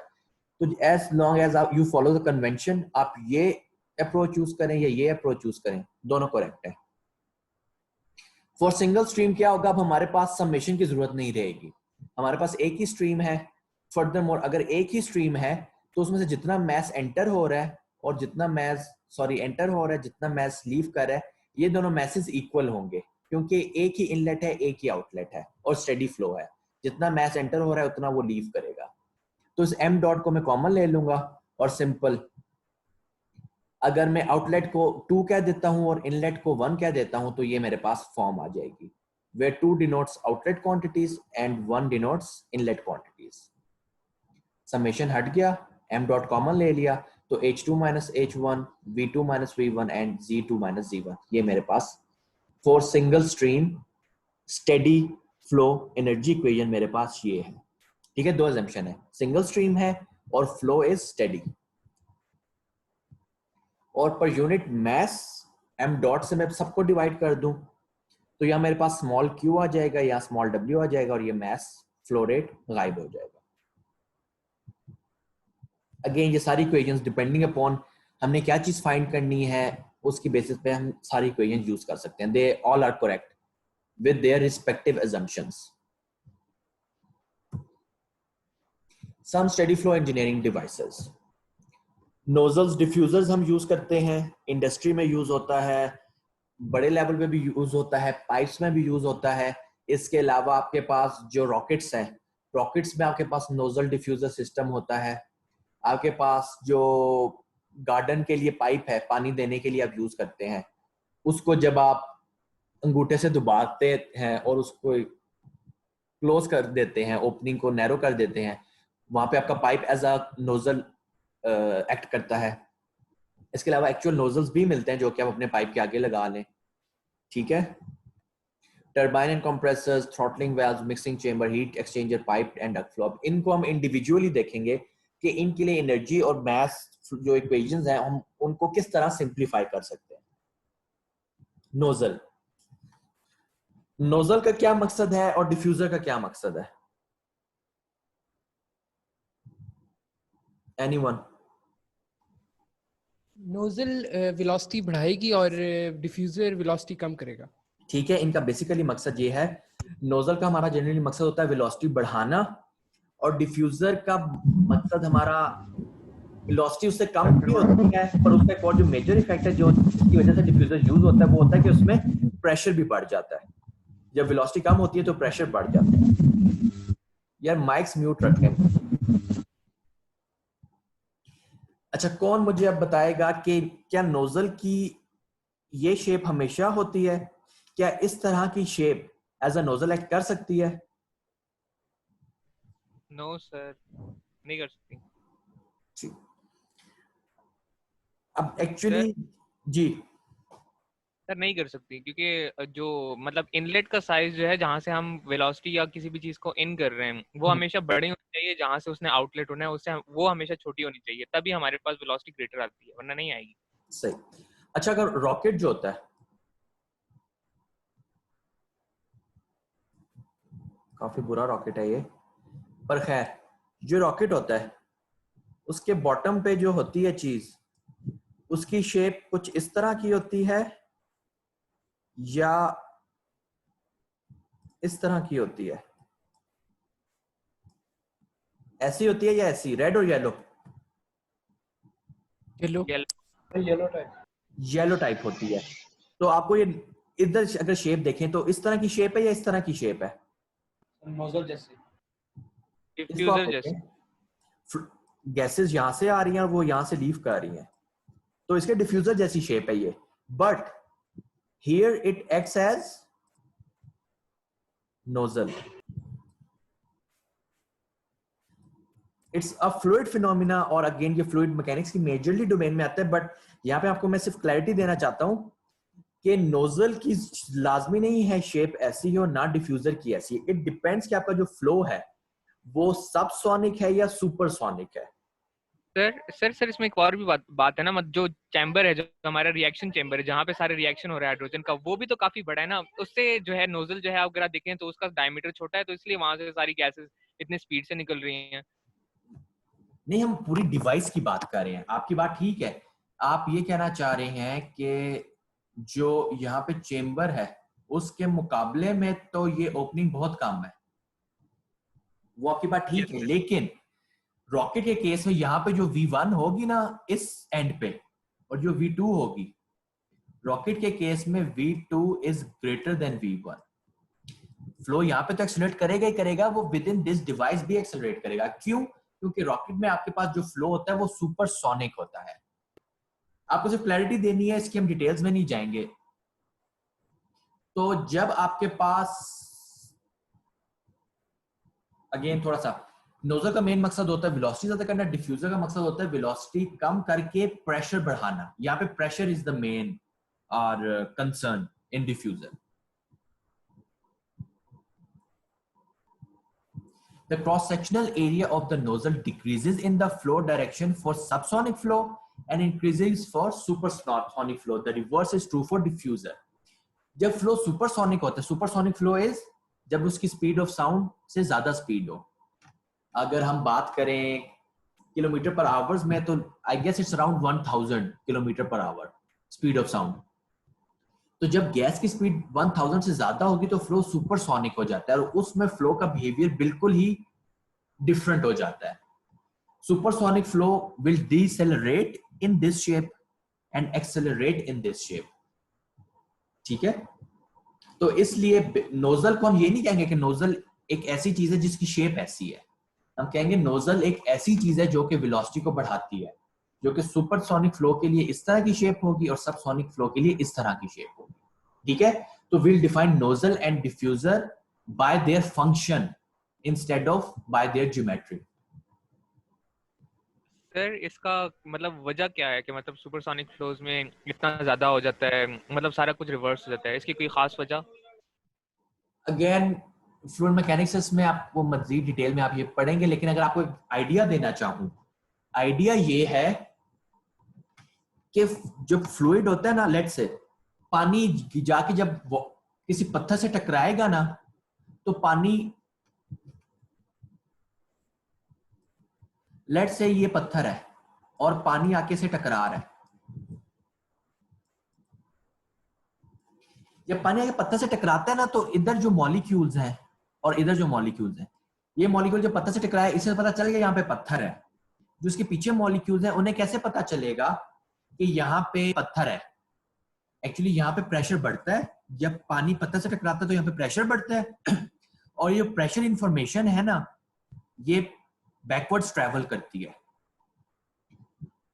तो एज लॉन्ग एज आप यू फॉलो द कन्वेंशन, आप ये अप्रोच यूज करें या ये अप्रोच यूज करें, दोनों करेक्ट है. फॉर सिंगल स्ट्रीम क्या होगा, अब हमारे पास समेशन की जरूरत नहीं रहेगी, हमारे पास एक ही स्ट्रीम है. फर्दरमोर अगर एक ही स्ट्रीम है तो उसमें से जितना मैस एंटर हो रहा है और जितना मैस एंटर हो रहा है, जितना मैस लीव कर रहा है, ये दोनों मैसेज इक्वल होंगे क्योंकि एक ही इनलेट है, एक ही आउटलेट है और स्टेडी फ्लो है. जितना मैस एंटर हो रहा है उतना वो लीव करेगा. तो इस m डॉट को मैं कॉमन ले लूंगा और सिंपल, अगर मैं आउटलेट को 2 कह देता हूं और इनलेट को 1 कह देता हूं तो ये मेरे पास फॉर्म आ जाएगी where 2 denotes outlet quantities and 1 denotes inlet quantities. Summation हट गया, m डॉट कॉमन ले लिया, तो h2 minus h1, v2 minus v1 and z2 minus z1, ये मेरे पास for single stream steady flow energy equation मेरे पास ये है. ठीक है, दो अजम्पशन है, सिंगल स्ट्रीम है और फ्लो इज स्टेडी. और per unit mess m dot से मैं सबको डिवाइड कर दूं तो यहाँ मेरे पास स्मॉल q आ जाएगा या स्मॉल w आ जाएगा और ये मैस फ्लो रेट गायब हो जाएगा. अगेन ये सारी इक्वेशंस डिपेंडिंग अपॉन हमने क्या चीज फाइंड करनी है उसकी बेसिस पे हम सारी इक्वेशंस यूज कर सकते हैं. They all are correct with their respective assumptions. Some steady flow engineering devices. Nozzles, diffusers हम यूज करते हैं, इंडस्ट्री में यूज होता है, बड़े लेवल पे भी यूज होता है, पाइप्स में भी यूज होता है. इसके अलावा आपके पास जो रॉकेट्स हैं, रॉकेट्स में आपके पास नोजल डिफ्यूजर सिस्टम होता है. आपके पास जो गार्डन के लिए पाइप है, पानी देने के लिए आप यूज करते हैं, उसको जब आप अंगूठे से दबाते हैं और उसको क्लोज कर देते हैं, ओपनिंग को नैरो कर देते हैं, वहां पे आपका pipe as a nozzle act करता है. इसके अलावा एक्चुअल नोजल्स भी मिलते हैं जो कि आप अपने पाइप के आगे लगा लें. ठीक है, turbine and compressors, throttling valves, mixing chamber, heat exchanger, pipe and duct flow. इनको हम इंडिविजुअली देखेंगे कि इनके लिए एनर्जी और मास जो इक्वेशंस हैं हम उनको किस तरह सिंप्लीफाई कर सकते हैं. नोजल, नोजल का क्या मकसद है और डिफ्यूजर का क्या मकसद है? एनीवन? नोजल वेलोसिटी बढ़ाएगी और डिफ्यूजर वेलोसिटी कम करेगा. ठीक है, इनका बेसिकली मकसद ये है, नोजल का हमारा जनरली मकसद होता है वेलोसिटी बढ़ाना और डिफ्यूजर का मकसद हमारा वेलोसिटी उससे कम भी होती है, पर उसका एक और जो मेजर इफेक्ट है जो जिसकी वजह से डिफ्यूजर यूज होता है वो होता है कि उसमें प्रेशर भी बढ़ जाता है. जब वेलोसिटी कम होती है तो प्रेशर बढ़ जाता है. यार माइक्स म्यूट रखें. अच्छा, कौन मुझे अब बताएगा कि क्या नोजल की ये शेप हमेशा होती है क्या इस तरह की shape as a nozzle act कर सकती है? नो सर, नहीं कर सकती। जी। अब एक्चुअली जी सर नहीं कर सकती, क्योंकि जो मतलब इनलेट का साइज जो है, जहाँ से हम वेलोसिटी या किसी भी चीज को इन कर रहे हैं, वो हमेशा बड़ी होनी चाहिए। जहाँ से उसने आउटलेट होना है उससे वो हमेशा छोटी होनी चाहिए, तभी हमारे पास वेलोसिटी ग्रेटर आती है, वरना नहीं आएगी। सही। अच्छा, अगर रॉकेट जो होता है, काफी बुरा रॉकेट है ये, पर खैर, जो रॉकेट होता है उसके बॉटम पे जो होती है चीज, उसकी शेप कुछ इस तरह की होती है या इस तरह की होती है? ऐसी होती है या ऐसी, रेड और yellow? Yellow. Yellow type. Yellow type होती है। तो आपको ये इधर अगर शेप देखें तो इस तरह की शेप है या इस तरह की शेप है? नोजल जैसे। इसको आप डिफ्यूजर जैसे। गैसेस यहां से आ रही हैं और वो यहां से लीव कर रही हैं, तो इसके डिफ्यूजर जैसी शेप है ये, but here it acts as nozzle. It's a fluid phenomena, और अगेन ये फ्लूइड मैकेनिक्स की मेजरली डोमेन में आता है, बट यहाँ पे आपको मैं सिर्फ क्लैरिटी देना चाहता हूं कि नोजल की लाजमी नहीं है शेप ऐसी हो, ना डिफ्यूजर की ऐसी। इट डिपेंड्स कि आपका जो फ्लो है वो सबसोनिक है या सुपरसोनिक है। सर इसमें एक और भी बात है ना, जो चैम्बर है, जो हमारा रिएक्शन चैम्बर है, जहाँ पे सारे रिएक्शन हो रहा है हाइड्रोजन का, वो भी तो काफी बड़ा है ना। उससे जो है नोजल जो है, अगर आप देखें तो उसका डायमीटर छोटा है, तो इसलिए वहां से सारी गैसेस इतनी स्पीड से निकल रही हैं। नहीं, हम पूरी डिवाइस की बात कर रहे हैं। आपकी बात ठीक है, आप ये कहना चाह रहे हैं कि जो यहाँ पे चेम्बर है उसके मुकाबले में तो ये ओपनिंग बहुत कम है, वो आपकी बात ठीक है। लेकिन रॉकेट के केस में यहाँ पे जो V1 होगी ना इस एंड पे, और जो V2 होगी, रॉकेट के केस में V2 is greater then V1। Flow यहाँ पे तो एक्सेलरेट करेगा ही करेगा, वो विद इन दिस डिवाइस भी एक्सेलरेट करेगा। क्यों? क्योंकि रॉकेट में आपके पास जो फ्लो होता है वो सुपरसोनिक होता है। आपको सिर्फ क्लैरिटी देनी है, इसकी हम डिटेल्स में नहीं जाएंगे। तो जब आपके पास अगेन थोड़ा सा, नोजल का मेन मकसद होता है वेलोसिटी ज्यादा करना, डिफ्यूजर का मकसद होता है वेलोसिटी कम करके प्रेशर बढ़ाना। यहाँ पे प्रेशर इज द मेन और concern in diffuser. The cross-sectional area of the nozzle decreases in the flow direction for subsonic flow and increases for supersonic flow. The reverse is true for diffuser. जब flow supersonic होता है, supersonic flow is जब उसकी speed of sound से ज्यादा speed हो। अगर हम बात करें किलोमीटर पर आवर्स में, तो I guess it's around 1000 kilometre per hour speed of sound. तो जब गैस की स्पीड 1000 से ज्यादा होगी तो फ्लो सुपरसोनिक हो जाता है, और उसमें फ्लो का बिहेवियर बिल्कुल ही डिफरेंट हो जाता है। Supersonic flow will decelerate in this shape and accelerate in this shape. ठीक है, तो इसलिए नोजल को हम ये नहीं कहेंगे कि नोजल एक ऐसी चीज है जिसकी शेप ऐसी है। हम कहेंगे नोजल एक ऐसी चीज है जो कि वेलोसिटी को बढ़ाती है, जो कि सुपरसोनिक फ्लो के लिए इस तरह की शेप होगी और सबसोनिक फ्लो के लिए इस तरह की शेप होगी। ठीक है, तो we'll define nozzle and diffuser by their function instead of by their geometry. Sir इसका मतलब वजह क्या है कि मतलब सुपरसोनिक फ्लोज में इतना ज्यादा हो जाता है, मतलब सारा कुछ रिवर्स हो जाता है, इसकी कोई खास वजह? Again, फ्लूइड मैकेनिक्स में आपको मजीद डिटेल में आप ये पढ़ेंगे, लेकिन अगर आपको एक आइडिया देना चाहूं, आइडिया ये है कि जब फ्लूइड होता है ना, लेट से पानी जाके जब किसी पत्थर से टकराएगा ना, तो पानी, लेट से ये पत्थर है और पानी आके से टकरा रहा है। जब पानी आके पत्थर से टकराता है ना, तो इधर जो मॉलिक्यूल्स हैं और इधर जो मॉलिक्यूल्स हैं, ये मॉलिक्यूल जब पत्थर से टकराए, इससे पता चल गया यहाँ पे पत्थर है। जो इसके पीछे मॉलिक्यूल्स हैं उन्हें कैसे पता चलेगा कि यहाँ पे पत्थर है? एक्चुअली यहाँ पे प्रेशर बढ़ता है, जब पानी पत्थर से टकराता है तो यहाँ पे प्रेशर बढ़ता है, और ये प्रेशर इंफॉर्मेशन है ना, ये बैकवर्ड्स ट्रैवल करती है।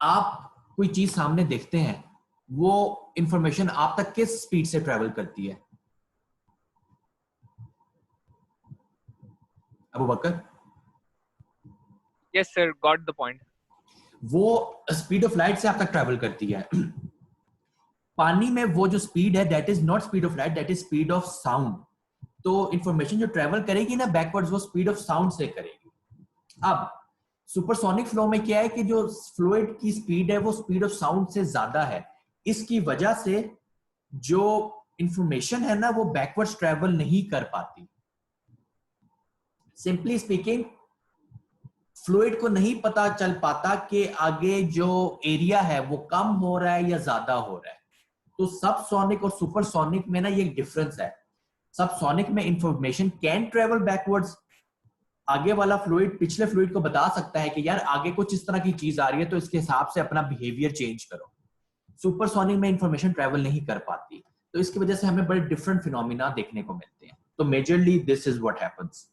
आप कोई चीज सामने देखते हैं, वो इंफॉर्मेशन आप तक किस स्पीड से ट्रैवल करती है? Abu Bakar? Yes sir, got the point. वो स्पीड ऑफ लाइट से आप तक ट्रैवल करती है। पानी में वो जो स्पीड है that is not speed of light, that is speed of sound. तो इंफॉर्मेशन जो ट्रैवल करेगी ना बैकवर्ड्स, वो स्पीड ऑफ साउंड से करेगी। अब सुपरसोनिक फ्लो में क्या है कि जो फ्लूइड की स्पीड है वो स्पीड ऑफ साउंड से ज्यादा है। इसकी वजह से जो इंफॉर्मेशन है ना वो बैकवर्ड्स ट्रैवल नहीं कर पाती। सिंपली स्पीकिंग, फ्लूइड को नहीं पता चल पाता कि आगे जो एरिया है वो कम हो रहा है या ज्यादा हो रहा है। तो सबसोनिक और सुपरसोनिक में ना ये डिफरेंस है। सबसोनिक में इंफॉर्मेशन कैन ट्रेवल बैकवर्ड्स, आगे वाला फ्लूइड पिछले फ्लूइड को बता सकता है कि यार आगे कुछ इस तरह की चीज आ रही है तो इसके हिसाब से अपना बिहेवियर चेंज करो। सुपरसोनिक में इंफॉर्मेशन ट्रेवल नहीं कर पाती, तो इसकी वजह से हमें बड़े डिफरेंट फिनोमिना देखने को मिलते हैं। तो majorly this is what happens.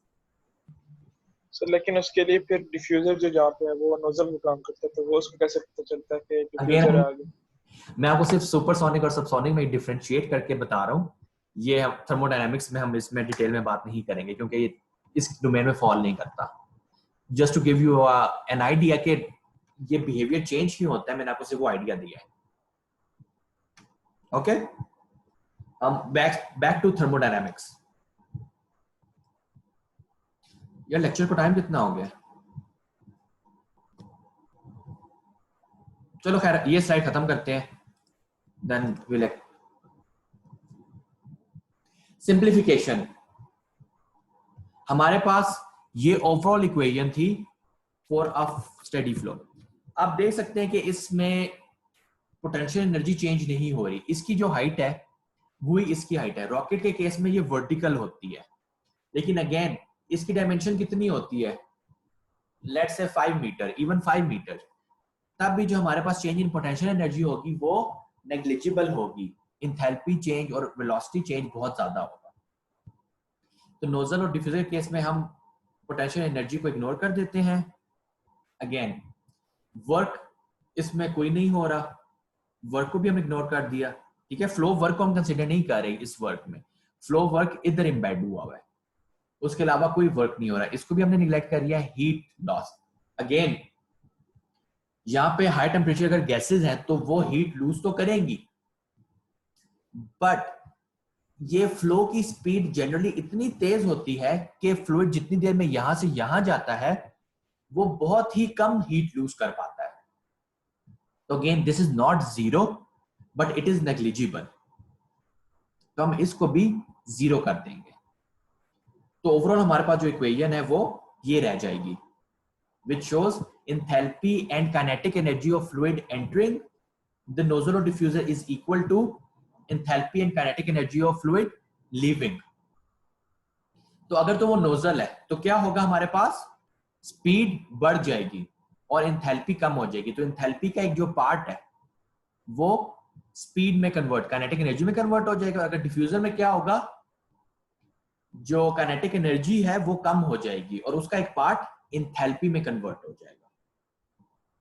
Sir लेकिन उसके लिए फिर डिफ्यूजर जो जहाँ पे है वो नोजल में काम करता है, तो वो उसको कैसे पता चलता है कि डिफ्यूजर आ गया? मैं आपको सिर्फ सुपरसोनिक और सबसोनिक में डिफरेंशिएट करके बता रहा हूँ। ये थर्मोडायनामिक्स में हम इसमें डिटेल में बात नहीं करेंगे क्योंकि ये इस डोमेन में फॉल नहीं करता। Just to give you an idea कि ये बिहेवियर चेंज क्यों होता है, मैंने आपको सिर्फ वो आइडिया दिया है। Okay, back to thermodynamics. यार लेक्चर को टाइम कितना हो गया? चलो खैर ये स्लाइड खत्म करते हैं, देन विल सिंप्लीफिकेशन। हमारे पास ये ओवरऑल इक्वेशन थी फॉर अ स्टेडी फ्लो। आप देख सकते हैं कि इसमें पोटेंशियल एनर्जी चेंज नहीं हो रही। इसकी जो हाइट है वही इसकी हाइट है। रॉकेट के केस में ये वर्टिकल होती है, लेकिन अगेन इसकी डायमेंशन कितनी होती है? Let's say 5 metre, even 5 metre. तब भी जो हमारे पास चेंज इन पोटेंशियल एनर्जी होगी वो नेग्लिजिबल होगी। इंथैल्पी चेंज और वेलोसिटी चेंज बहुत ज्यादा होगा। तो नोजल और डिफ्यूजर केस में हम पोटेंशियल एनर्जी को इग्नोर कर देते हैं। अगेन वर्क इसमें कोई नहीं हो रहा, वर्क को भी हम इग्नोर कर दिया। ठीक है, फ्लो वर्क को हम कंसीडर नहीं कर रहे इस वर्क में। फ्लो वर्क इधर एम्बेड हुआ हुआ है, उसके अलावा कोई वर्क नहीं हो रहा है। इसको भी हमने निगलेक्ट कर दिया। हीट लॉस, अगेन यहाँ पे हाई टेम्परेचर अगर गैसेस हैं तो वो हीट लूज तो करेंगी, बट ये फ्लो की स्पीड जनरली इतनी तेज होती है कि फ्लूइड जितनी देर में यहां से यहां जाता है वो बहुत ही कम हीट लूज कर पाता है। तो again this is not zero but it is negligible, तो हम इसको भी जीरो कर देंगे। तो ओवरऑल हमारे पास जो इक्वेशन है वो ये रह जाएगी, which shows enthalpy and kinetic energy of fluid entering the nozzle or diffuser is equal to enthalpy and kinetic energy of fluid leaving। तो अगर तो वो नोजल है तो क्या होगा, हमारे पास स्पीड बढ़ जाएगी और एंथैल्पी कम हो जाएगी। तो एंथैल्पी का एक जो पार्ट है वो स्पीड में कन्वर्ट, काइनेटिक एनर्जी में कन्वर्ट हो जाएगा। अगर डिफ्यूजर में क्या होगा, जो काइनेटिक एनर्जी है वो कम हो जाएगी और उसका एक पार्ट एंथैल्पी में कन्वर्ट हो जाएगा।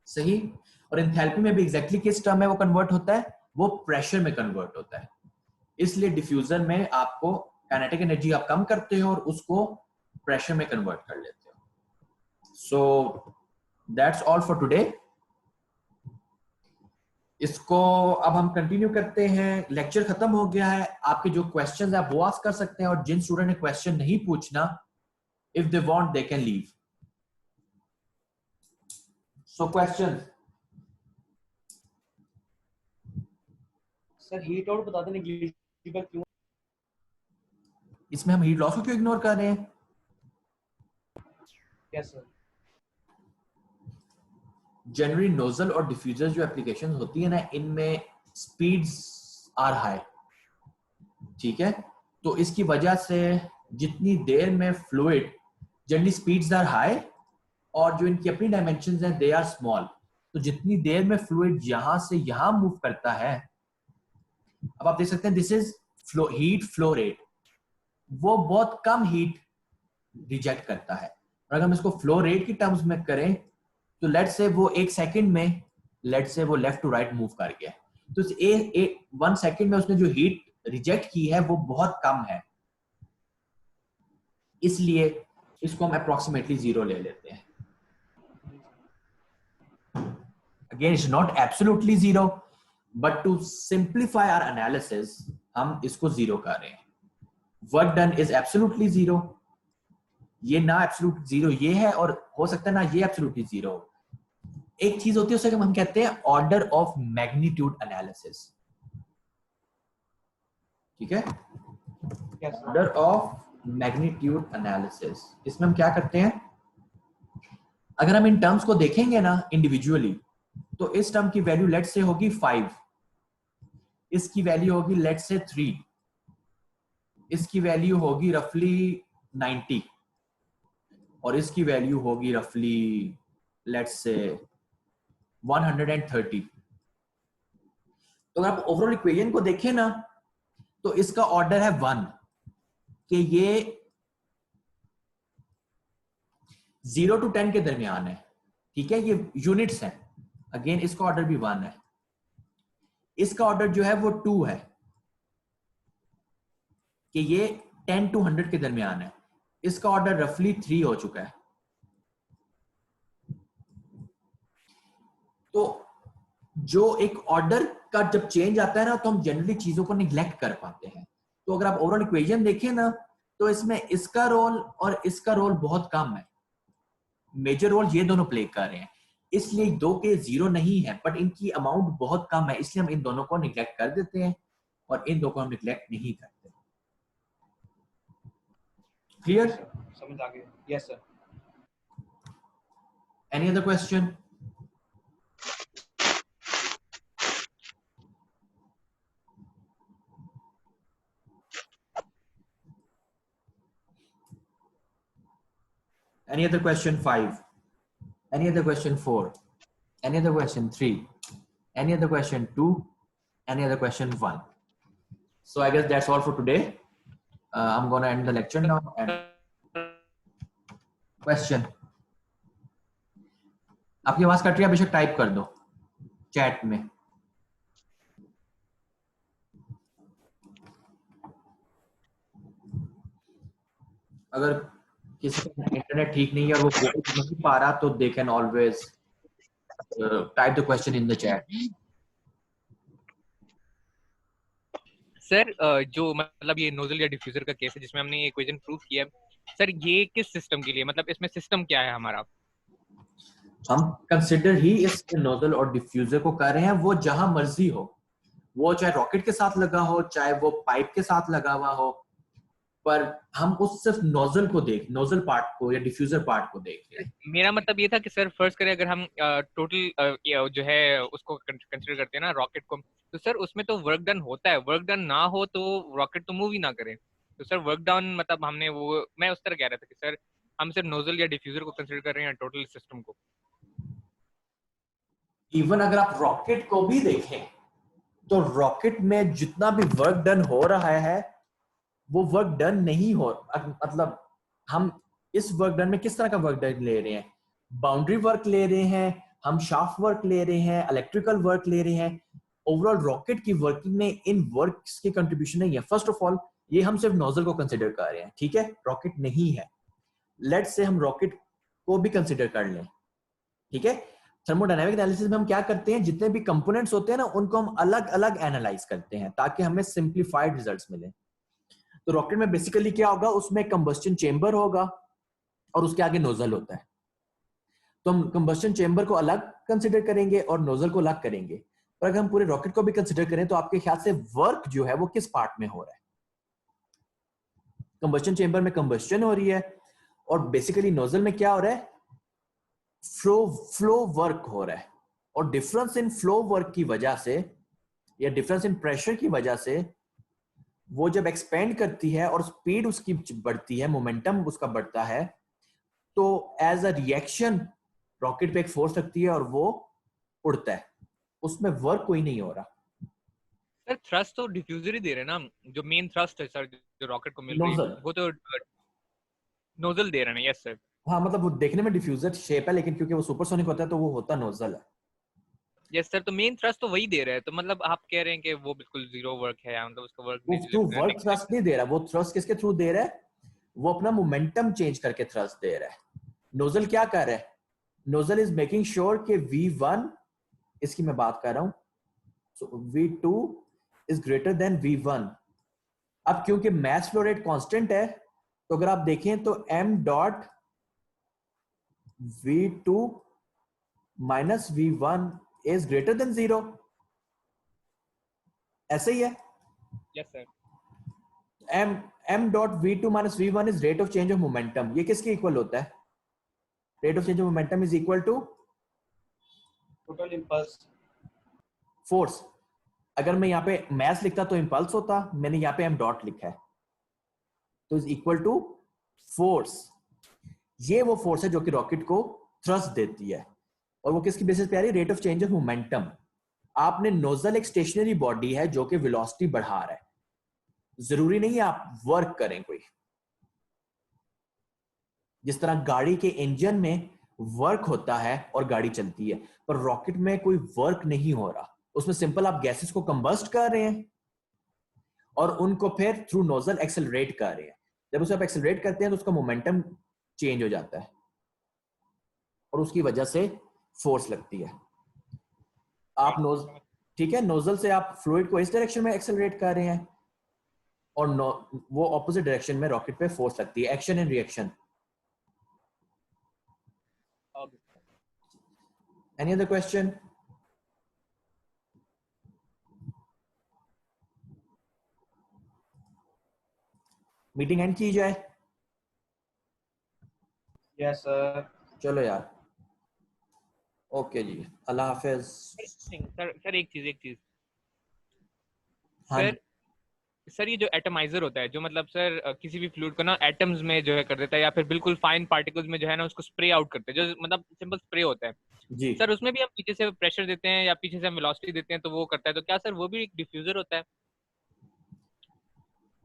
सही, और एंथैल्पी में भी एग्जैक्टली किस टर्म में वो कन्वर्ट होता है, वो प्रेशर में कन्वर्ट होता है। इसलिए डिफ्यूजर में आपको काइनेटिक एनर्जी आप कम करते हो और उसको प्रेशर में कन्वर्ट कर लेते हो। So that's all for today. इसको अब हम कंटिन्यू करते हैं। लेक्चर खत्म हो गया है। आपके जो क्वेश्चंस है वो आस्क कर सकते हैं और जिन स्टूडेंट ने क्वेश्चन नहीं पूछना, if they want they can leave. So question sir heat out बता दें नेग्लिजिबल क्यों? इसमें हम हीट लॉस को क्यों इग्नोर कर रहे हैं? Yes sir. जनरली नोजल और डिफ्यूजर जो एप्लीकेशन होती है ना, इनमें स्पीड्स आर हाई। ठीक है, तो इसकी वजह से जितनी देर में fluid, generally speeds are high और जो इनकी अपनी डायमेंशंस हैं दे आर स्मॉल। तो जितनी देर में फ्लूइड यहां से यहां मूव करता है, अब आप देख सकते हैं this is heat flow rate, वो बहुत कम हीट रिजेक्ट करता है। और अगर हम इसको फ्लो रेट की टर्म्स में करें तो लेट्स से वो 1 सेकंड में, लेट्स से वो लेफ्ट टू राइट मूव कर गया, तो इस 1 सेकंड में उसने जो हीट रिजेक्ट की है वो बहुत कम है। इसलिए इसको हम अप्रोक्सीमेटली 0 ले लेते हैं। Again it's not absolutely 0, but to simplify our analysis हम इसको 0 कर रहे हैं। वर्क डन इज एब्सोल्युटली 0, ये ना एब्सोल्यूट 0 ये है, और हो सकता है ना ये एब्सोल्युटली 0। एक चीज होती है उसे हम कहते हैं ऑर्डर ऑफ मैग्नीट्यूड एनालिसिस, ठीक है, ऑर्डर ऑफ मैग्नीट्यूड एनालिसिस। इसमें हम क्या करते हैं, अगर हम इन टर्म्स को देखेंगे ना इंडिविजुअली, तो इस टर्म की वैल्यू लेट से होगी 5, इसकी वैल्यू होगी लेट से 3, इसकी वैल्यू होगी रफली 90, और इसकी वैल्यू होगी रफली लेट्स से 130। तो अगर आप ओवरऑल इक्वेशन को देखें ना, तो इसका ऑर्डर है 1, कि ये 0 to 10 के दरमियान है, ठीक है, ये यूनिट्स हैं। अगेन इसका ऑर्डर भी 1 है, इसका ऑर्डर जो है वो 2 है, कि ये 10 to 100 के दरमियान है, इसका ऑर्डर रफली 3 हो चुका है। तो जो एक ऑर्डर का जब चेंज आता है ना, तो हम जनरली चीजों को निग्लेक्ट कर पाते हैं। तो अगर आप ओवरऑल इक्वेशन देखें ना, तो इसमें इसका रोल और इसका रोल बहुत कम है, मेजर रोल ये दोनों प्ले कर रहे हैं, इसलिए 2 के 0 नहीं है, बट इनकी अमाउंट बहुत कम है, इसलिए हम इन दोनों को निग्लेक्ट कर देते हैं, और इन दो को हम निग्लेक्ट नहीं करते। क्लियर? समझ आ गया। Yes sir. Any other question? Any other question 5? Any other question 4? Any other question 3? Any other question 2? Any other question 1? So I guess that's all for today. I'm going to end the lecture now. And question? आपकी आवाज cut रही है, बेशक type कर दो chat में। अगर किसी का इंटरनेट ठीक नहीं है और वो नहीं पा रहा, तो they can always type the question in the chat. Sir जो मतलब ये नोजल या डिफ्यूजर का केस है जिसमें हमने ये इक्वेशन प्रूव किया है, सर ये किस सिस्टम के लिए, मतलब इसमें सिस्टम क्या है हमारा? हम कंसिडर ही इस नोजल और डिफ्यूजर को कर रहे हैं, वो जहां मर्जी हो, वो चाहे रॉकेट के साथ लगा हो, चाहे वो पाइप के साथ लगा हुआ हो, पर हम उस सिर्फ नोजल को नोजल पार्ट को या डिफ्यूजर पार्ट को देख रहे हैं। मेरा मतलब ये था कि सर फर्स्ट करें अगर हम टोटल जो है उसको कंसीडर करते हैं ना रॉकेट को, तो सर उसमें तो वर्क डन होता है, वर्क डन ना हो तो रॉकेट तो मूव ही ना करे। तो सर वर्क डन मतलब हमने वो, मैं उस तरह कह रहा था कि सर हम सिर्फ नोजल या डिफ्यूजर को कंसीडर कर रहे हैं टोटल सिस्टम को। इवन अगर आप रॉकेट को भी देखें, तो रॉकेट में जितना भी वर्क डन हो रहा है वो वर्क डन नहीं हो, मतलब हम इस वर्क डन में किस तरह का वर्क डन ले रहे हैं, बाउंड्री वर्क ले रहे हैं, हम शाफ्ट वर्क ले रहे हैं, इलेक्ट्रिकल वर्क ले रहे हैं। ओवरऑल रॉकेट की वर्किंग में इन वर्क्स की कंट्रीब्यूशन नहीं है। फर्स्ट ऑफ ऑल ये हम सिर्फ नोजल को कंसिडर कर रहे हैं, ठीक है, रॉकेट नहीं है। लेट्स से हम रॉकेट को भी कंसिडर कर लें, ठीक है। थर्मोडायनामिक एनालिसिस में हम क्या करते हैं, जितने भी कंपोनेंट्स होते हैं ना, उनको हम अलग अलग एनालाइज करते हैं ताकि हमें सिंप्लीफाइड रिजल्ट्स मिले। तो रॉकेट में बेसिकली क्या होगा, उसमें कंबस्टन चेंबर होगा और उसके आगे नोजल होता है। तो हम कंबस्टन चेंबर को अलग कंसिडर करेंगे और नोजल को अलग करेंगे। पर अगर हम पूरे रॉकेट को भी कंसिडर करें तो आपके ख्याल से वर्क जो है वो किस पार्ट में हो रहा है? कंबस्टन चेंबर में कंबस्टन हो रही है, और बेसिकली नोजल में क्या हो रहा है, फ्लो वर्क हो रहा है। और डिफरेंस इन फ्लो वर्क की वजह से या डिफरेंस इन प्रेशर की वजह से वो जब एक्सपेंड करती है और स्पीड उसकी बढ़ती है, मोमेंटम उसका बढ़ता है, तो एज अ रिएक्शन रॉकेट पे एक फोर्स लगती है और वो उड़ता है, उसमें वर्क कोई नहीं हो रहा। सर थ्रस्ट तो डिफ्यूजर ही दे रहे हैं ना, जो मेन थ्रस्ट है सर जो रॉकेट को मिल रही है वो तो नोजल दे रहे हैं। Yes sir. हाँ, मतलब वो देखने में डिफ्यूजर शेप है, लेकिन क्योंकि वो सुपरसोनिक होता है तो वो होता नोजल है। यस सर, तो मेन थ्रस्ट तो वही दे रहा है, तो मतलब आप कह रहे हैं कि वो बिल्कुल जीरो वर्क है, मतलब उसका वर्क वो थ्रू वर्क थ्रस्ट नहीं दे रहा, वो थ्रस्ट किसके थ्रू दे रहा है, वो अपना मोमेंटम चेंज करके थ्रस्ट दे रहा है। नोजल क्या कर रहा है? नोजल इज मेकिंग श्योर कि V1, इसकी मैं बात कर रहा हूं, so V2 is greater then V1। अब क्योंकि मास फ्लो रेट कांस्टेंट है, तो अगर आप देखें तो m dot V2 minus V1 is greater than 0। ऐसे ही है। Yes sir. m dot V2 minus V1 is rate of change of momentum. ये किसके इक्वल होता है? Rate of change of momentum is equal to total impulse force. अगर मैं यहाँ पे मास लिखता तो इंपल्स होता, मैंने यहाँ पे m डॉट लिखा है, तो इज इक्वल टू फोर्स। ये वो फोर्स है जो कि रॉकेट को थ्रस्ट देती है, और वो किसकी बेसिस पे आ रही है? Rate of change of momentum. आपने नोजल एक स्टेशनरी बॉडी है जो कि वेलोसिटी बढ़ा रहा है, जरूरी नहीं है आप वर्क करें कोई। जिस तरह गाड़ी के इंजन में वर्क होता है और गाड़ी चलती है, पर रॉकेट में कोई वर्क नहीं हो रहा, उसमें सिंपल आप गैसेस को कंबस्ट कर रहे हैं और उनको फिर थ्रू नोजल एक्सेलरेट कर रहे हैं। जब उसे आप एक्सेलरेट करते हैं तो उसका मोमेंटम चेंज हो जाता है और उसकी वजह से फोर्स लगती है। आप ठीक है, नोजल से आप फ्लूइड को इस डायरेक्शन में एक्सेलरेट कर रहे हैं और वो ऑपोजिट डायरेक्शन में रॉकेट पे फोर्स लगती है। Action and reaction. Any other question? Meeting and की जाए। Yes sir. चलो यार, ओके जी, अल्लाह हाफिज। सर एक चीज हाँ, सर ये जो एटमाइजर होता है, जो मतलब सर किसी भी फ्लूइड को ना एटम्स में जो है कर देता है, या फिर बिल्कुल फाइन पार्टिकल्स में जो है ना उसको स्प्रे आउट करते हैं, जो मतलब सिंपल स्प्रे होता है जी सर, उसमें भी हम पीछे से प्रेशर देते हैं या पीछे से हम वेलोसिटी देते हैं तो वो करता है, तो क्या सर वो भी एक डिफ्यूजर होता है?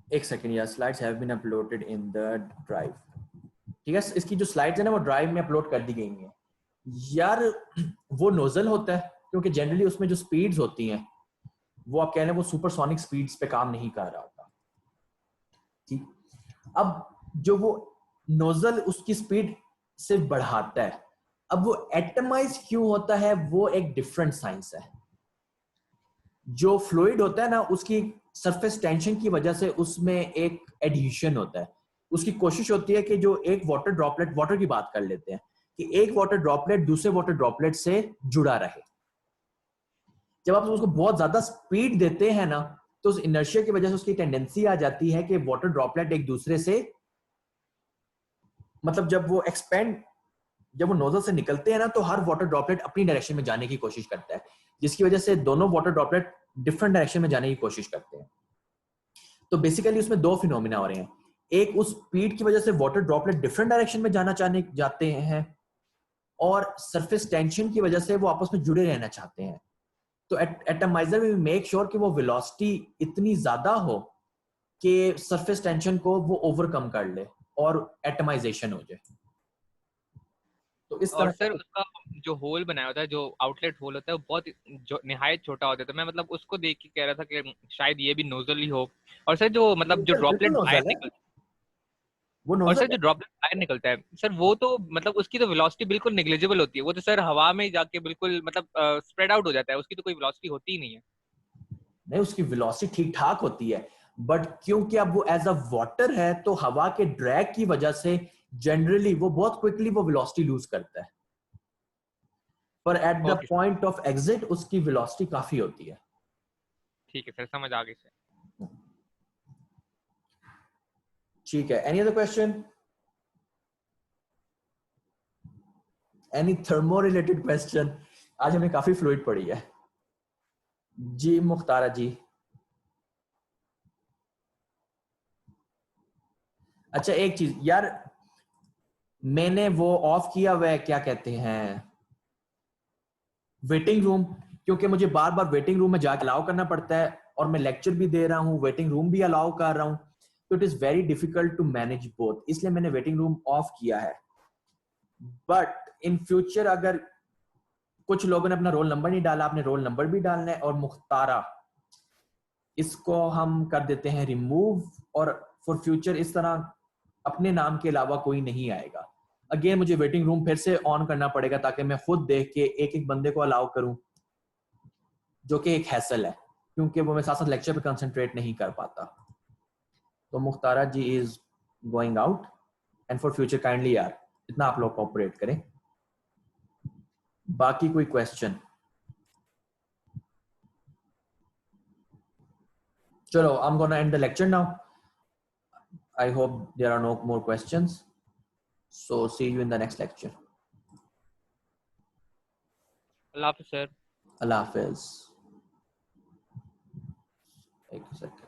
एक सेकंड यार, slides have been uploaded in the drive. ठीक है, इसकी जो स्लाइड्स है ना वो ड्राइव में अपलोड कर दी गई हैं यार। वो नोजल होता है क्योंकि जनरली उसमें जो स्पीड्स होती हैं वो आप कह रहे हैं वो सुपरसोनिक स्पीड्स पे काम नहीं कर रहा होता। ठीक, अब जो वो नोजल उसकी स्पीड से बढ़ाता है, अब वो एटमाइज क्यों होता है वो एक डिफरेंट साइंस है। जो फ्लूइड होता है ना उसकी सरफेस टेंशन की वजह से उसमें एक एडहेशन होता है। उसकी कोशिश होती है कि जो एक वाटर ड्रॉपलेट, वाटर की बात कर लेते हैं, कि एक वाटर ड्रॉपलेट दूसरे वाटर ड्रॉपलेट से जुड़ा रहे। जब आप उसको बहुत ज्यादा स्पीड देते हैं ना तो उस इनर्शिया की वजह से उसकी टेंडेंसी आ जाती है कि वाटर ड्रॉपलेट एक दूसरे से, मतलब जब वो नोजल से निकलते हैं ना तो हर वाटर ड्रॉपलेट अपनी डायरेक्शन में जाने की कोशिश करता है, जिसकी वजह से दोनों वाटर ड्रॉपलेट डिफरेंट डायरेक्शन में जाने की कोशिश करते हैं। तो बेसिकली उसमें दो फिनोमिना हो रहे हैं। एक, उस स्पीड की वजह से वाटर ड्रॉपलेट डिफरेंट डायरेक्शन में जाते हैं, और सरफेस टेंशन की वजह से वो आपस में जुड़े रहना चाहते हैं। तो एटमाइजर में मेक श्योर कि वो वेलोसिटी इतनी ज्यादा हो कि सरफेस टेंशन को वो ओवरकम कर ले और एटमाइजेशन हो जाए। तो इस तरह और सर उसका जो होल बनाया होता है, जो आउटलेट होल होता है, वो बहुत निहायत छोटा होता है, तो मैं मतलब उसको देख के कह रहा था कि शायद ये भी नोजल ही हो। और सर जो मतलब जो ड्रॉपलेट बाहर निकलता है, वो और सर जो ड्रॉपलेट बाहर निकलता है सर, वो तो मतलब उसकी तो वेलोसिटी बिल्कुल नेग्लिजिबल होती है, वो तो सर हवा में जाके बिल्कुल मतलब स्प्रेड आउट हो जाता है, उसकी तो कोई वेलोसिटी होती ही नहीं है। नहीं, उसकी वेलोसिटी ठीक ठाक होती है, बट क्योंकि अब वो एज अ वाटर है तो हवा के ड्रैग की वजह से जनरली वो बहुत क्विकली वो वेलोसिटी लूज करता है, पर at the point of exit उसकी वेलोसिटी काफी होती है। ठीक है सर, समझ आ गई सर। ठीक है, any other question? Any thermo related question? आज हमने काफी फ्लूइड पढ़ी है जी। मुख्तारा जी, अच्छा एक चीज यार, मैंने वो ऑफ किया हुआ है, क्या कहते हैं, वेटिंग रूम, क्योंकि मुझे बार बार वेटिंग रूम में जाके अलाउ करना पड़ता है और मैं लेक्चर भी दे रहा हूँ, वेटिंग रूम भी अलाउ कर रहा हूँ, तो it is very difficult to manage both, इसलिए मैंने वेटिंग रूम ऑफ किया है। बट इन फ्यूचर अगर कुछ लोगों ने अपना रोल नंबर नहीं डाला, आपने रोल नंबर भी डालना है, और मुख्तारा इसको हम कर देते हैं रिमूव, और फॉर फ्यूचर इस तरह अपने नाम के अलावा कोई नहीं आएगा। अगेन मुझे वेटिंग रूम फिर से ऑन करना पड़ेगा ताकि मैं खुद देख के एक एक बंदे को अलाउ करूं, जो कि एक हैसल है क्योंकि वो मैं साथ साथ लेक्चर पे कंसंट्रेट नहीं कर पाता। तो Mukhtara ji is going out and for future kindly यार इतना आप लोग कोऑपरेट करें। बाकी कोई क्वेश्चन? चलो, I'm gonna end the lecture now. I hope there are no more questions. So see you in the next lecture. अल्लाह हाफिज़ सर। Allah Hafiz. एक second.